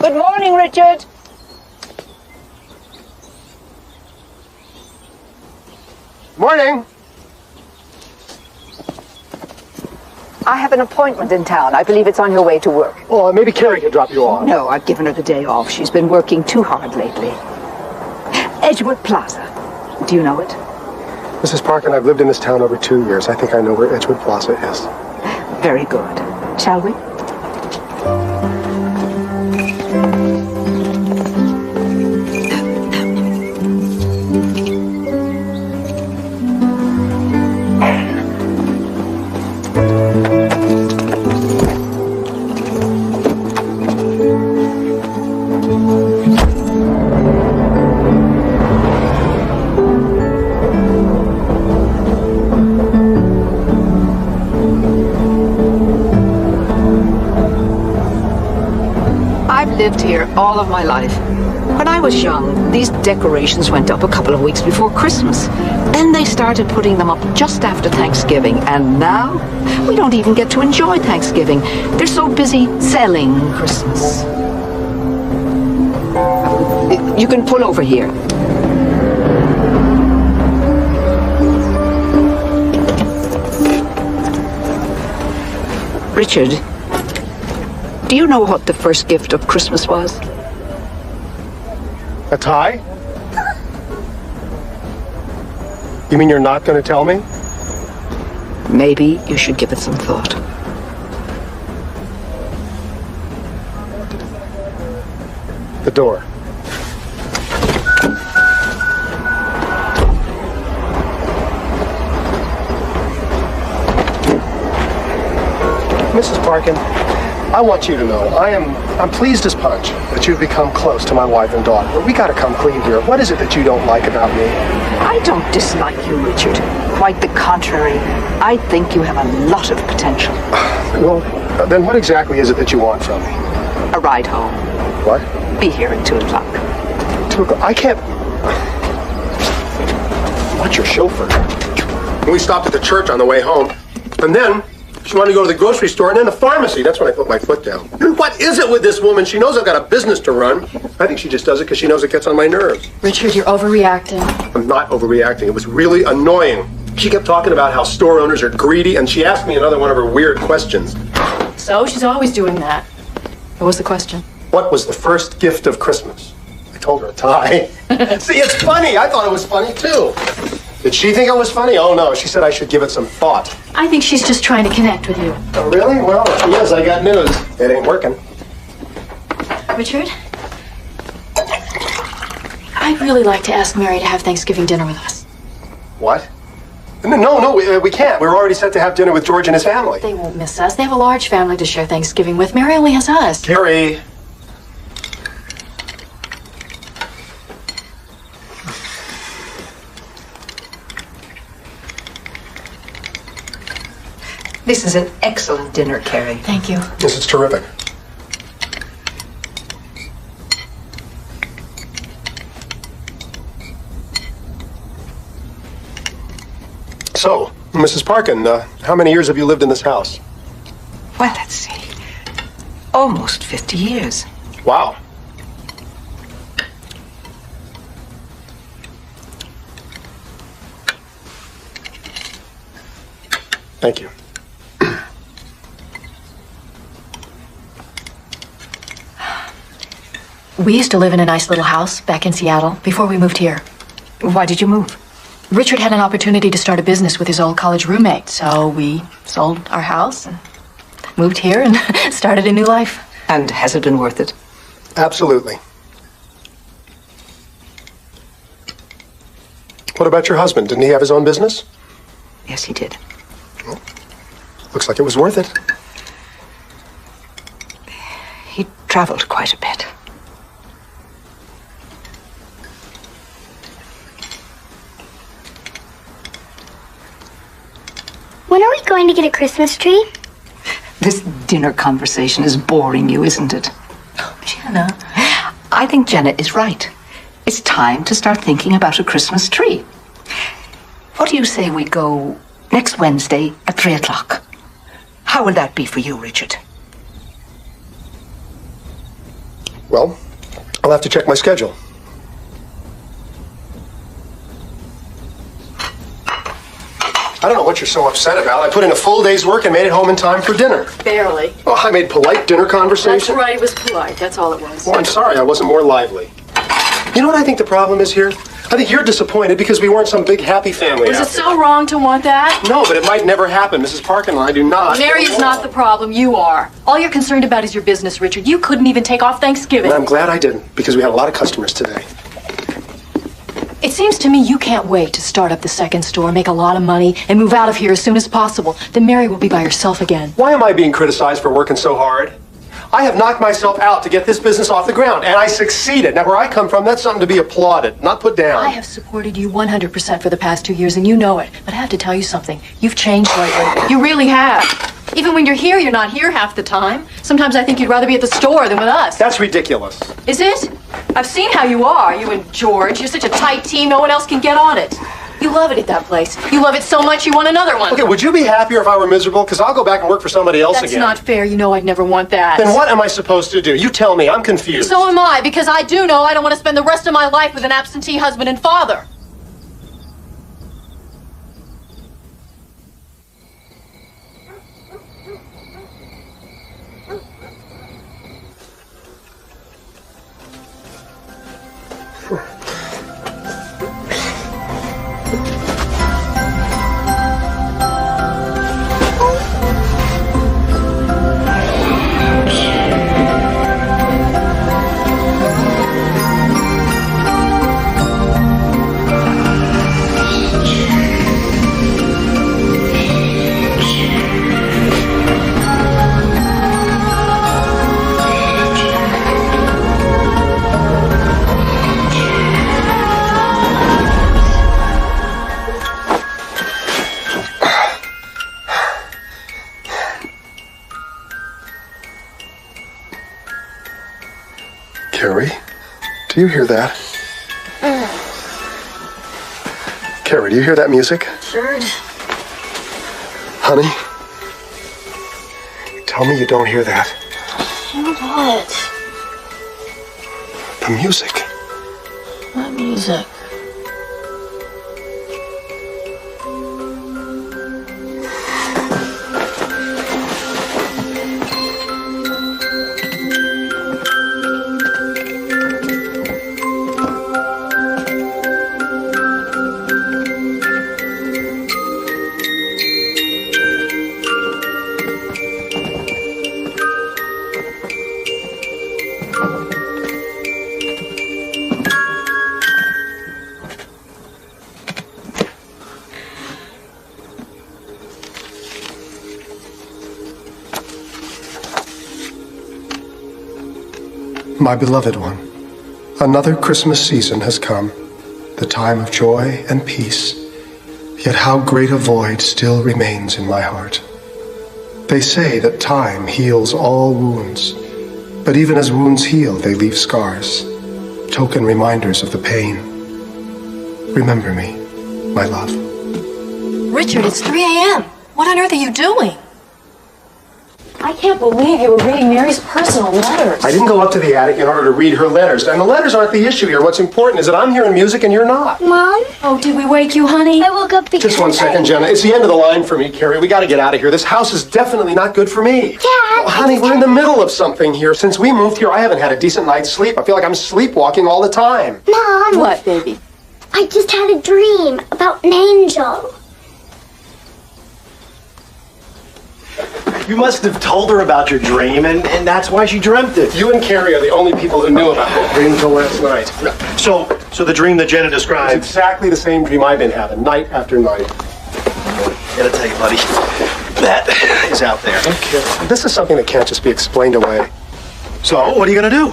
Good morning, Richard. Morning. I have an appointment in town. I believe it's on your way to work. Well, maybe Carrie could drop you off. No, I've given her the day off. She's been working too hard lately. Edgewood Plaza. Do you know it? Mrs. Parkin, I've lived in this town over 2 years. I think I know where Edgewood Plaza is. Very good. Shall we? Lived here all of my life. When I was young, these decorations went up a couple of weeks before Christmas. Then they started putting them up just after Thanksgiving, and now we don't even get to enjoy Thanksgiving. They're so busy selling Christmas. You can pull over here. Richard, do you know what the first gift of Christmas was? A tie? You mean you're not going to tell me? Maybe you should give it some thought. The door. Mrs. Parkin, I want you to know, I'm pleased as punch that you've become close to my wife and daughter. But we gotta come clean here. What is it that you don't like about me? I don't dislike you, Richard. Quite the contrary. I think you have a lot of potential. Well, then what exactly is it that you want from me? A ride home. What? Be here at 2 o'clock. 2 o'clock? I can't... What's your chauffeur? We stopped at the church on the way home, and then she wanted to go to the grocery store and then the pharmacy. That's when I put my foot down. What is it with this woman? She knows I've got a business to run. I think she just does it because she knows it gets on my nerves. Richard, you're overreacting. I'm not overreacting. It was really annoying. She kept talking about how store owners are greedy, and she asked me another one of her weird questions. So she's always doing that. What was the question? What was the first gift of Christmas? I told her a tie. See, it's funny. I thought it was funny, too. Did she think it was funny? Oh, no. She said I should give it some thought. I think she's just trying to connect with you. Oh, really? Well, if she is, I got news. It ain't working. Richard? I'd really like to ask Mary to have Thanksgiving dinner with us. What? No, we can't. We're already set to have dinner with George and his family. They won't miss us. They have a large family to share Thanksgiving with. Mary only has us. Carrie. This is an excellent dinner, Carrie. Thank you. Yes, it's terrific. So, Mrs. Parkin, how many years have you lived in this house? Well, let's see. Almost 50 years. Wow. Thank you. We used to live in a nice little house back in Seattle before we moved here. Why did you move? Richard had an opportunity to start a business with his old college roommate, so we sold our house and moved here and started a new life. And has it been worth it? Absolutely. What about your husband? Didn't he have his own business? Yes, he did. Looks like it was worth it. He traveled quite a bit. When are we going to get a Christmas tree? This dinner conversation is boring you, isn't it? Jenna. I think Jenna is right. It's time to start thinking about a Christmas tree. What do you say we go next Wednesday at 3 o'clock? How will that be for you, Richard? Well, I'll have to check my schedule. I don't know what you're so upset about. I put in a full day's work and made it home in time for dinner. Barely. Oh, I made polite dinner conversation. That's right, it was polite. That's all it was. Well, I'm sorry I wasn't more lively. You know what I think the problem is here? I think you're disappointed because we weren't some big happy family. Was it after. so wrong to want that? No, but it might never happen. Mrs. Parkin and I do not. Mary is not the problem. You are. All you're concerned about is your business, Richard. You couldn't even take off Thanksgiving. And I'm glad I didn't because we had a lot of customers today. It seems to me you can't wait to start up the second store, make a lot of money, and move out of here as soon as possible. Then Mary will be by herself again. Why am I being criticized for working so hard? I have knocked myself out to get this business off the ground, and I succeeded. Now, where I come from, that's something to be applauded, not put down. I have supported you 100% for the past 2 years, and you know it. But I have to tell you something. You've changed lately. You really have. Even when you're not here half the time. Sometimes I think you'd rather be at the store than with us. That's ridiculous. Is it? I've seen how you are, you and George. You're such a tight team, no one else can get on it. You love it at that place. You love it so much you want another one. Okay, would you be happier if I were miserable? Because I'll go back and work for somebody else That's again. not fair. You know I'd never want that. Then what am I supposed to do? You tell me. I'm confused. So am I, because I do know I don't want to spend the rest of my life with an absentee husband and father. Carrie, do you hear that? Carrie, do you hear that music? Sure. Honey? Tell me you don't hear that. What? The music. What music? My beloved one, another Christmas season has come, the time of joy and peace, yet how great a void still remains in my heart. They say that time heals all wounds, but even as wounds heal, they leave scars, token reminders of the pain. Remember me, my love. Richard, it's 3 a.m. What on earth are you doing? I can't believe you were reading Mary's personal letters. I didn't go up to the attic in order to read her letters, and the letters aren't the issue here. What's important is that I'm hearing music and you're not. Mom? Oh, did we wake you, honey? I woke up because Just one second, Jenna. It's the end of the line for me, Carrie. We got to get out of here. This house is definitely not good for me. Dad, Well, honey, we're in the middle of something here. Since we moved here, I haven't had a decent night's sleep. I feel like I'm sleepwalking all the time. Mom! What, baby? I just had a dream about an angel. You must have told her about your dream, and that's why she dreamt it. You and Carrie are the only people who knew about that dream until last night. So the dream that Jenna It's described. exactly the same dream I've been having, night after night. Gotta tell you, buddy, that is out there. Okay. This is something that can't just be explained away. So, what are you gonna do?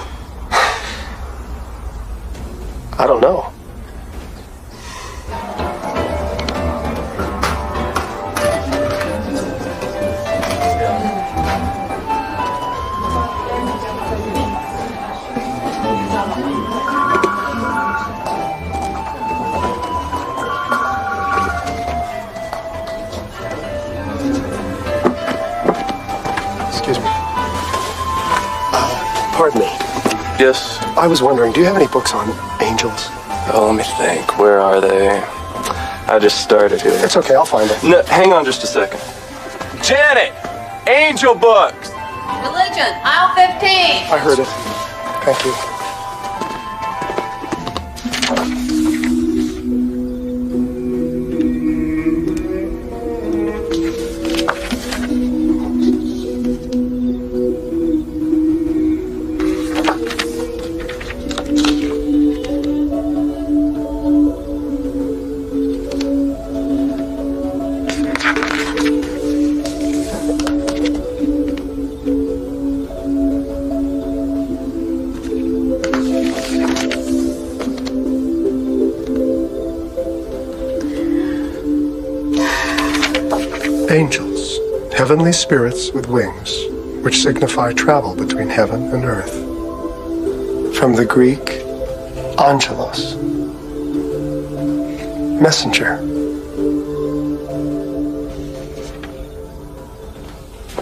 I don't know. Excuse me. Pardon me. Yes. I was wondering, do you have any books on angels? Oh, let me think. Where are they? I just started here. It's okay, I'll find them. No, hang on just a second. Janet! Angel books! Religion, aisle 15. I heard it. Thank you. Angels, heavenly spirits with wings, which signify travel between heaven and earth. From the Greek, angelos, messenger.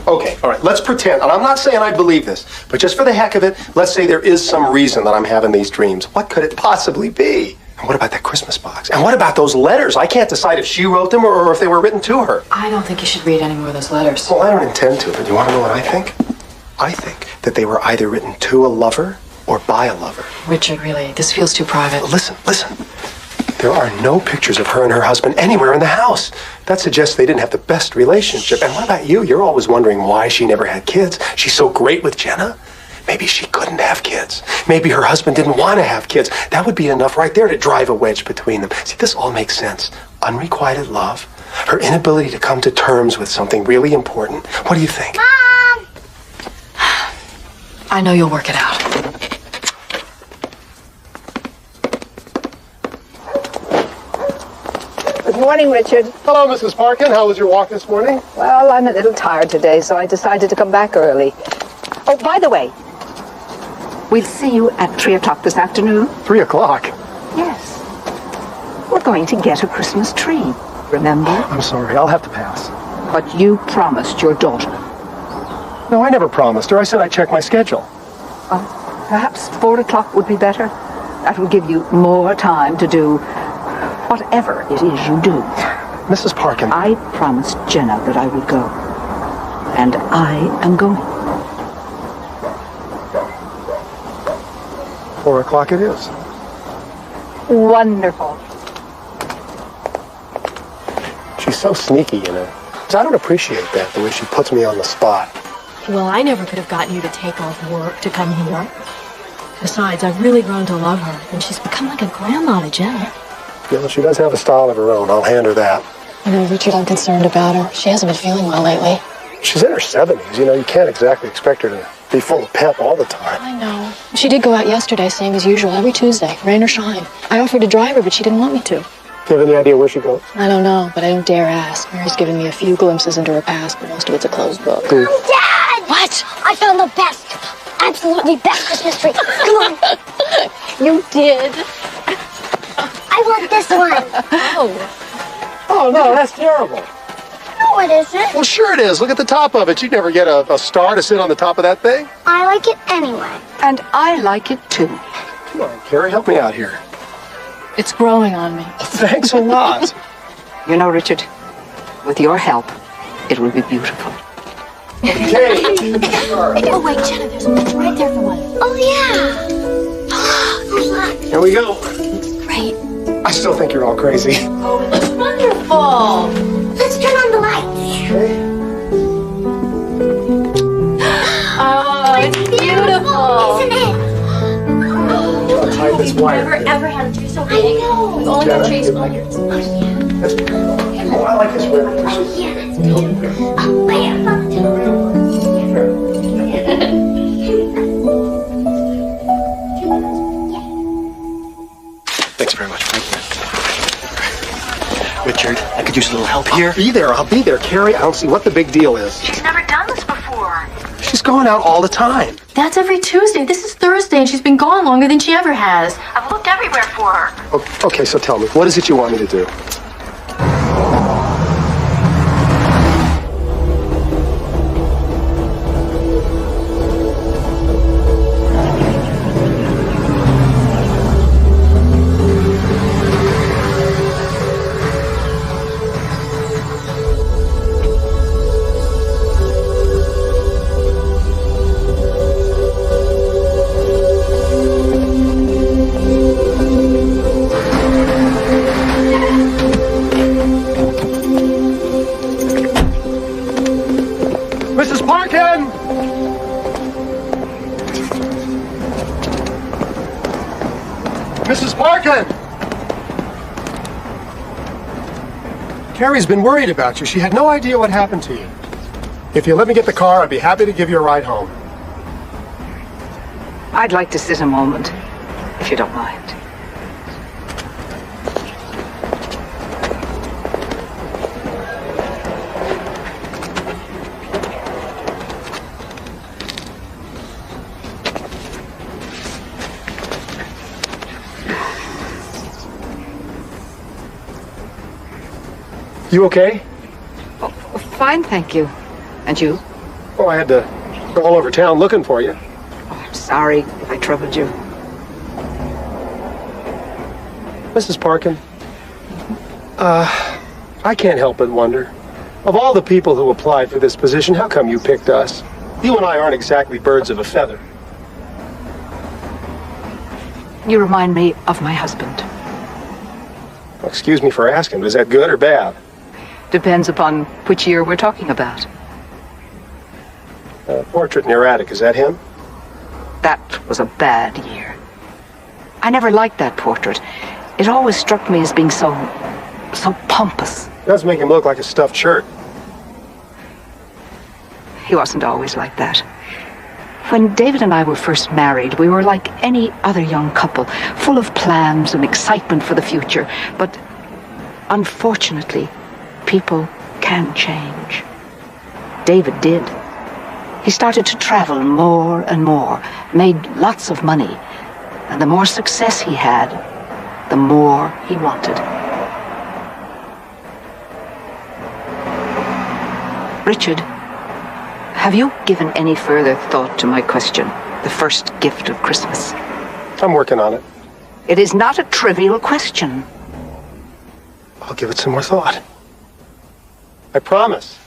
Okay, all right, let's pretend, and I'm not saying I believe this, but just for the heck of it, let's say there is some reason that I'm having these dreams. What could it possibly be? And what about that Christmas box? And what about those letters? I can't decide if she wrote them or if they were written to her. I don't think you should read any more of those letters. Well, I don't intend to, but you want to know what I think? I think that they were either written to a lover or by a lover. Richard, really, this feels too private. Listen. There are no pictures of her and her husband anywhere in the house. That suggests they didn't have the best relationship. And what about you? You're always wondering why she never had kids. She's so great with Jenna. Maybe she couldn't have kids. Maybe her husband didn't want to have kids. That would be enough right there to drive a wedge between them. See, this all makes sense. Unrequited love, her inability to come to terms with something really important. What do you think? Mom! I know you'll work it out. Good morning, Richard. Hello, Mrs. Parkin. How was your walk this morning? Well, I'm a little tired today, so I decided to come back early. Oh, by the way, we'll see you at 3 o'clock this afternoon. 3 o'clock. Yes. We're going to get a Christmas tree, remember? I'm sorry. I'll have to pass. But you promised your daughter. No, I never promised her. I said I'd check my schedule. Perhaps 4 o'clock would be better. That will give you more time to do whatever it is you do. Mrs. Parkin. I promised Jenna that I would go. And I am going. 4 o'clock it is. Wonderful. She's so sneaky, you know. So I don't appreciate that, the way she puts me on the spot. Well, I never could have gotten you to take off work to come here. Besides, I've really grown to love her, and she's become like a grandma to Jenna. You know, she does have a style of her own. I'll hand her that. You know, Richard, I'm concerned about her. She hasn't been feeling well lately. She's in her 70s. You know, you can't exactly expect her to be full of pep all the time. I know. She did go out yesterday, same as usual, every Tuesday, rain or shine. I offered to drive her, but she didn't want me to. Do you have any idea where she goes? I don't know, but I don't dare ask. Mary's given me a few glimpses into her past, but most of it's a closed book. Dad! What? I found the best, absolutely best Christmas tree. Come on. You did? I want this one. Oh, no, that's terrible. No, it isn't. Well, sure it is. Look at the top of it. You'd never get a star to sit on the top of that thing. I like it anyway. And I like it too. Come on, Carrie, help me out here. It's growing on me. Thanks a lot. You know, Richard, with your help, it will be beautiful. Okay. Oh, wait, Jenna, there's one right there for one. Oh, yeah. Good luck. Here we go. Great. I still think you're all crazy. Oh, it looks wonderful. Let's turn on the lights. Oh, it's beautiful. Isn't it? Tight this We've wire. never, ever had a tree so I big. know. We've only had trees on your... Oh, yeah. Oh, I like this ribbon. Oh, yeah, that's beautiful. Oh, wait, I found the Thanks very much, Frank. Richard, I could use a little help here. I'll be there. Carrie, I don't see what the big deal is. She's never done this before. She's going out all the time. That's every Tuesday. This is Thursday, and she's been gone longer than she ever has. I've looked everywhere for her. Okay, so tell me, what is it you want me to do? Mrs. Parkin! Mrs. Parkin! Carrie's been worried about you. She had no idea what happened to you. If you let me get the car, I'd be happy to give you a ride home. I'd like to sit a moment, if you don't mind. You okay? Oh, fine, thank you. And you? Oh, I had to go all over town looking for you. Oh, I'm sorry if I troubled you. Mrs. Parkin, I can't help but wonder. Of all the people who applied for this position, how come you picked us? You and I aren't exactly birds of a feather. You remind me of my husband. Well, excuse me for asking, but is that good or bad? Depends upon which year we're talking about. Portrait in your attic, is that him? That was a bad year. I never liked that portrait. It always struck me as being so pompous. It does make him look like a stuffed shirt. He wasn't always like that. When David and I were first married, we were like any other young couple, full of plans and excitement for the future. But unfortunately, people can change. David did. He started to travel more and more, made lots of money, and the more success he had, the more he wanted. Richard, have you given any further thought to my question, the first gift of Christmas? I'm working on it. It is not a trivial question. I'll give it some more thought. I promise.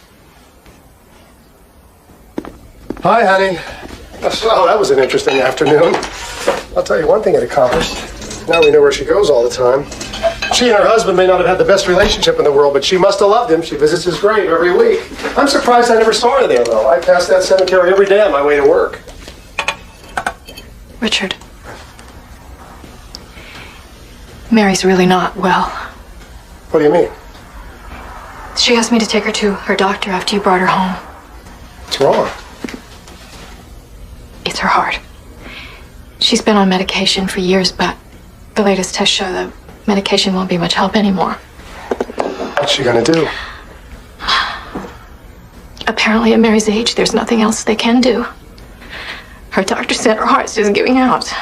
Hi, honey. Oh, that was an interesting afternoon. I'll tell you one thing it accomplished. Now we know where she goes all the time. She and her husband may not have had the best relationship in the world, but she must have loved him. She visits his grave every week. I'm surprised I never saw her there, though. I pass that cemetery every day on my way to work. Richard. Mary's really not well. What do you mean? She asked me to take her to her doctor after you brought her home. What's wrong? It's her heart. She's been on medication for years, but the latest tests show the medication won't be much help anymore. What's she gonna do? Apparently at Mary's age, there's nothing else they can do. Her doctor said her heart's just giving out.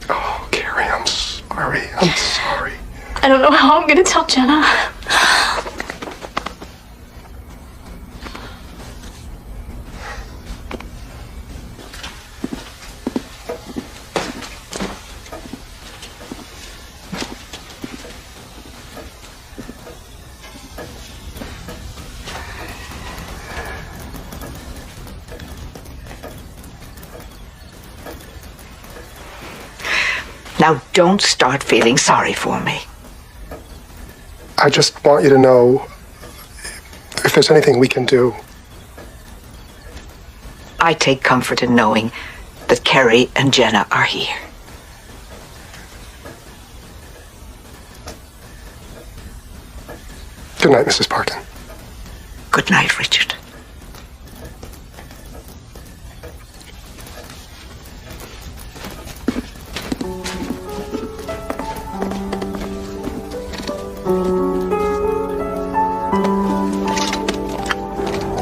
Oh, Carrie, I'm sorry. I'm sorry. I don't know how I'm gonna tell Jenna. Now, don't start feeling sorry for me. I just want you to know if there's anything we can do. I take comfort in knowing that Kerry and Jenna are here. Good night, Mrs. Parkin. Good night, Richard.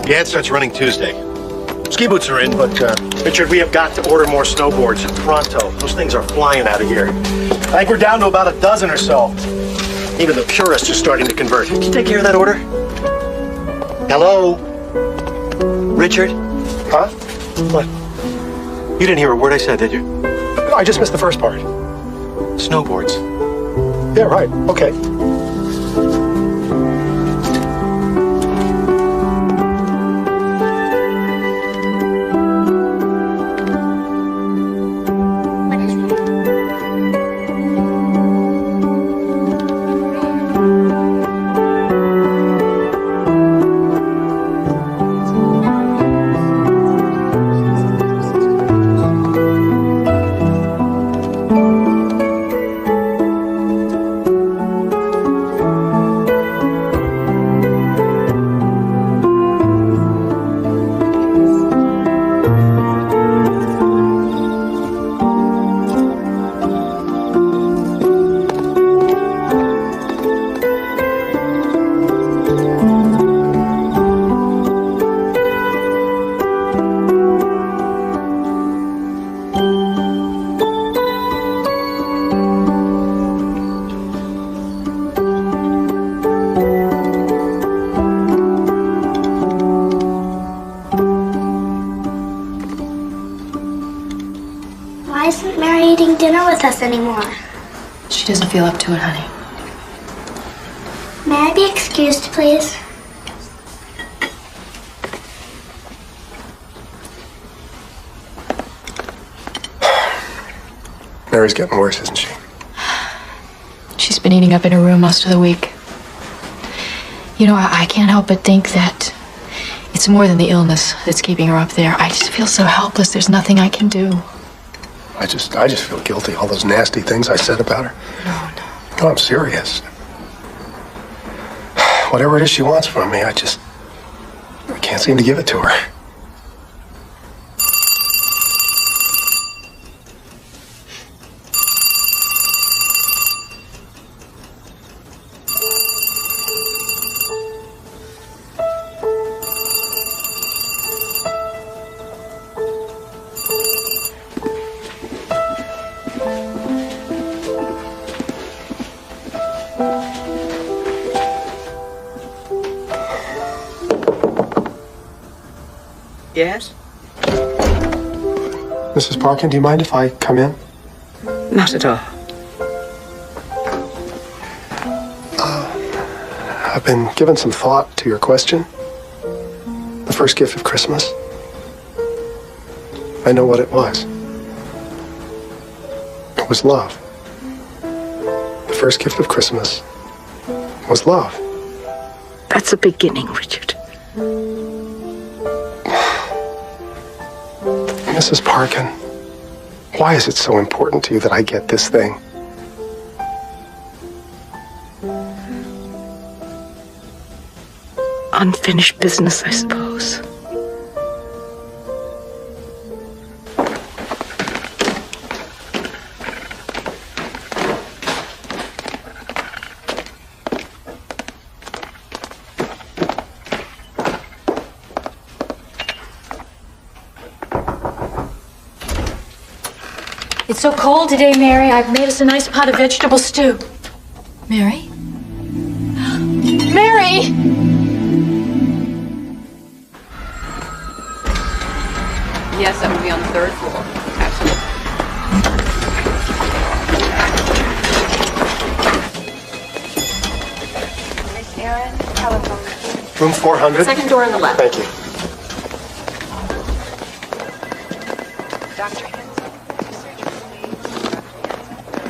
The ad starts running Tuesday. Ski boots are in, but, Richard, we have got to order more snowboards. Pronto. Those things are flying out of here. I think we're down to about a dozen or so. Even the purists are starting to convert. Can you take care of that order? Hello? Richard? Huh? What? You didn't hear a word I said, did you? I just missed the first part. Snowboards. Yeah, right. Okay. Why isn't Mary eating dinner with us anymore? She doesn't feel up to it, honey. May I be excused, please? Mary's getting worse, isn't she? She's been eating up in her room most of the week. You know, I can't help but think that it's more than the illness that's keeping her up there. I just feel so helpless. There's nothing I can do. I just feel guilty. All those nasty things I said about her. No, I'm serious. Whatever it is she wants from me, I can't seem to give it to her. Yes? Mrs. Parkin, do you mind if I come in? Not at all. I've been giving some thought to your question. The first gift of Christmas. I know what it was. It was love. The first gift of Christmas was love. That's a beginning, Richard. Mrs. Parkin, why is it so important to you that I get this thing? Unfinished business, I suppose. It's so cold today, Mary. I've made us a nice pot of vegetable stew. Mary? Mary! Yes, that would be on the 3rd floor. Absolutely. Miss Aaron, telephone. Room 400? Second door on the left. Thank you. Dr. Henson, surgical lead, Dr. Henson.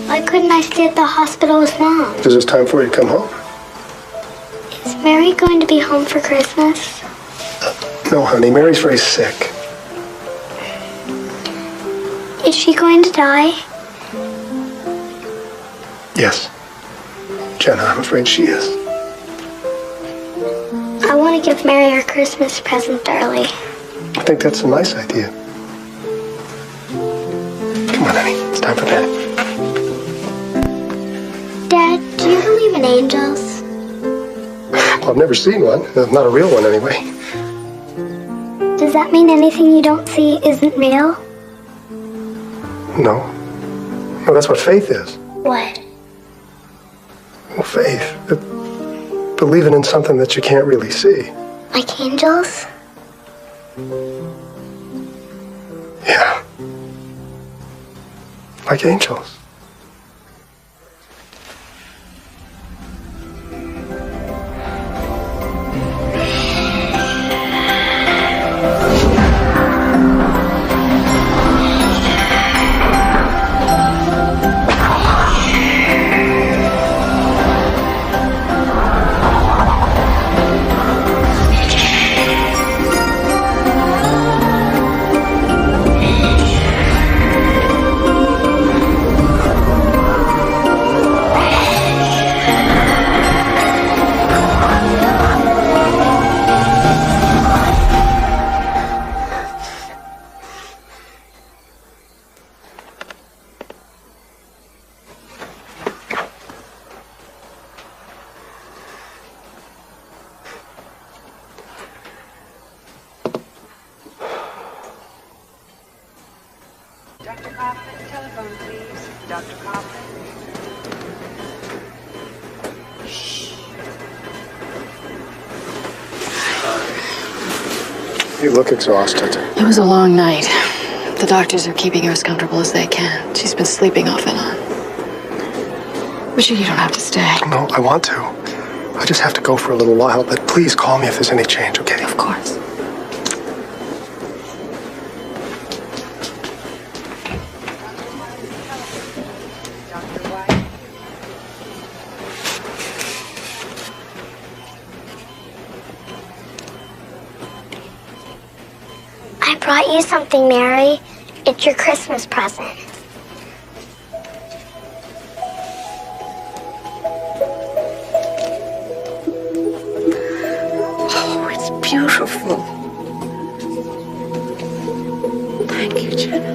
Why couldn't I stay at the hospital with Mom? Because it's time for you to come home. Is Mary going to be home for Christmas? No, honey, Mary's very sick. Is she going to die? Yes. Jenna, I'm afraid she is. I want to give Mary her Christmas present early. I think that's a nice idea. Come on, honey, it's time for bed. Dad, do you believe in angels? Well, I've never seen one. Not a real one, anyway. Does that mean anything you don't see isn't real? No. No, that's what faith is. What? Well, faith. Believing in something that you can't really see. Like angels? Yeah. Like angels. Dr. Kaufman, telephone, please. Dr. Kaufman. You look exhausted. It was a long night. The doctors are keeping her as comfortable as they can. She's been sleeping off and on. Richard, you don't have to stay. No, I want to. I just have to go for a little while, but please call me if there's any change, okay? Of course. Dr. White. I brought you something, Mary. It's your Christmas present. Oh, it's beautiful. Thank you, Jenna.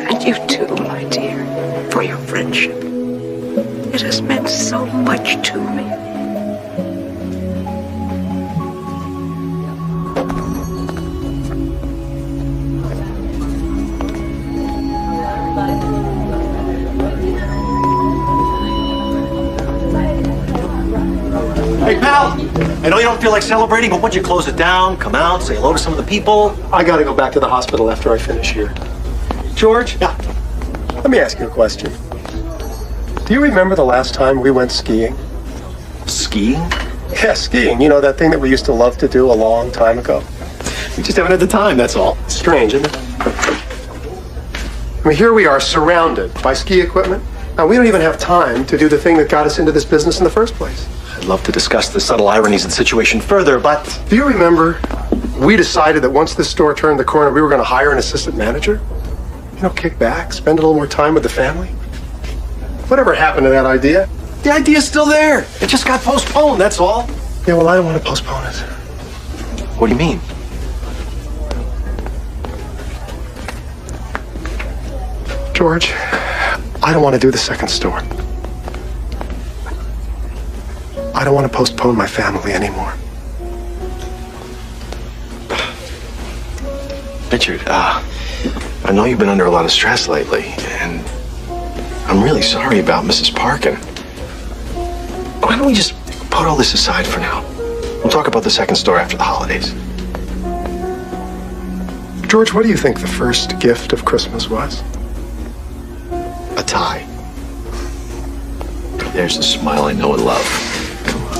And you too, my dear, for your friendship. It has meant so much to me. Hey, pal! I know you don't feel like celebrating, but once you close it down, come out, say hello to some of the people. I gotta go back to the hospital after I finish here. George? Yeah. Let me ask you a question. Do you remember the last time we went skiing? Skiing? Yeah, skiing. You know, that thing that we used to love to do a long time ago? We just haven't had the time, that's all. Strange, isn't it? I mean, here we are surrounded by ski equipment, and we don't even have time to do the thing that got us into this business in the first place. I'd love to discuss the subtle ironies of the situation further, but Do you remember We decided that once this store turned the corner, we were going to hire an assistant manager. You know, kick back, spend a little more time with the family. Whatever happened to that idea? The idea's still there. It just got postponed, that's all. Yeah, well, I don't want to postpone it. What do you mean? George, I don't want to do the second store. I don't want to postpone my family anymore. Richard, I know you've been under a lot of stress lately, and I'm really sorry about Mrs. Parkin. Why don't we just put all this aside for now? We'll talk about the second store after the holidays. George, what do you think the first gift of Christmas was? A tie. There's the smile I know and love. Come on.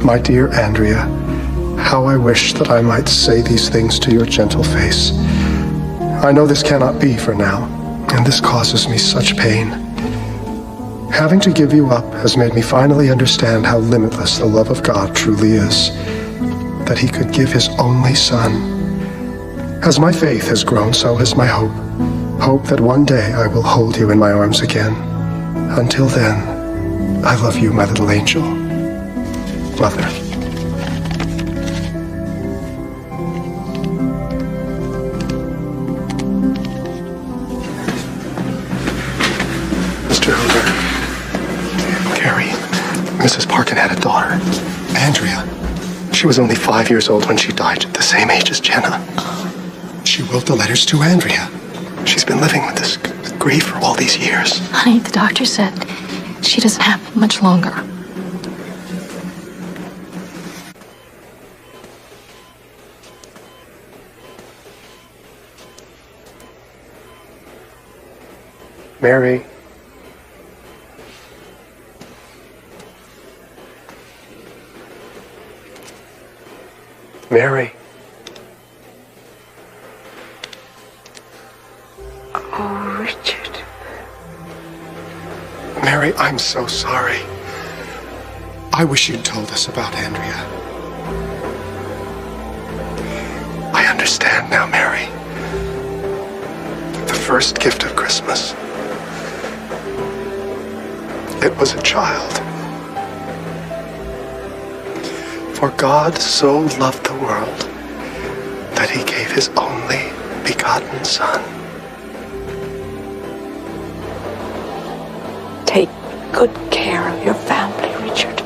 My dear Andrea, how I wish that I might say these things to your gentle face. I know this cannot be for now, and this causes me such pain. Having to give you up has made me finally understand how limitless the love of God truly is, that he could give his only son. As my faith has grown, so has my hope. Hope that one day I will hold you in my arms again. Until then, I love you, my little angel. Mother. Mr. Hoover. Carrie. Mrs. Parkin had a daughter, Andrea. She was only 5 years old when she died, the same age as Jenna. She wrote the letters to Andrea. She's been living with this grief for all these years. Honey, the doctor said she doesn't have much longer. Mary. Mary. Oh, Richard. Mary, I'm so sorry. I wish you'd told us about Andrea. I understand now, Mary. The first gift of Christmas. It was a child. For God so loved the world that he gave his only begotten Son. Take good care of your family, Richard.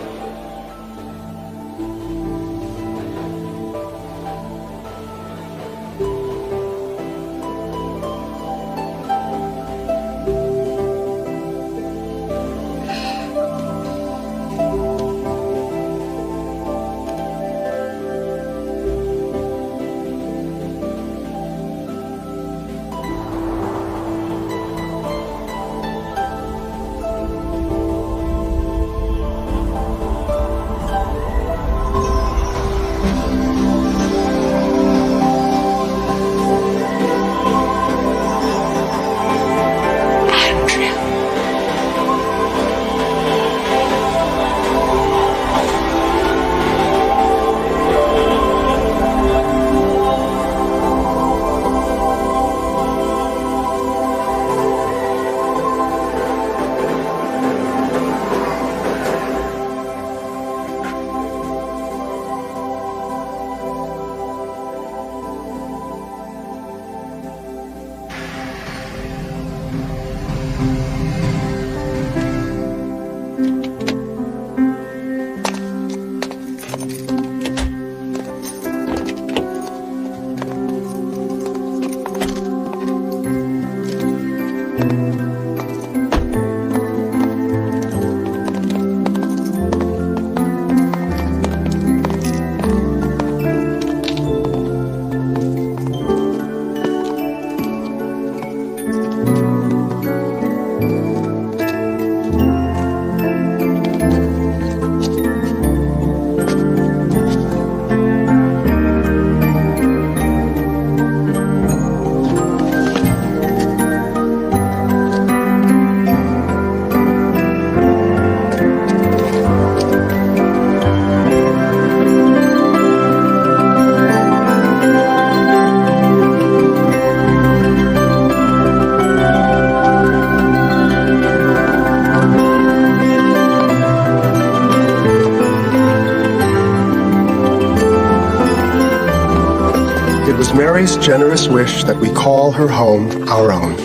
Mary's generous wish that we call her home our own.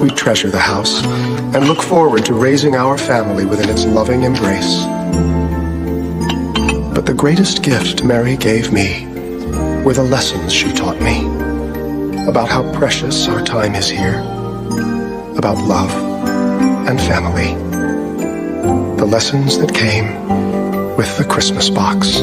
We treasure the house and look forward to raising our family within its loving embrace. But the greatest gift Mary gave me were the lessons she taught me about how precious our time is here, about love and family. The lessons that came with the Christmas box.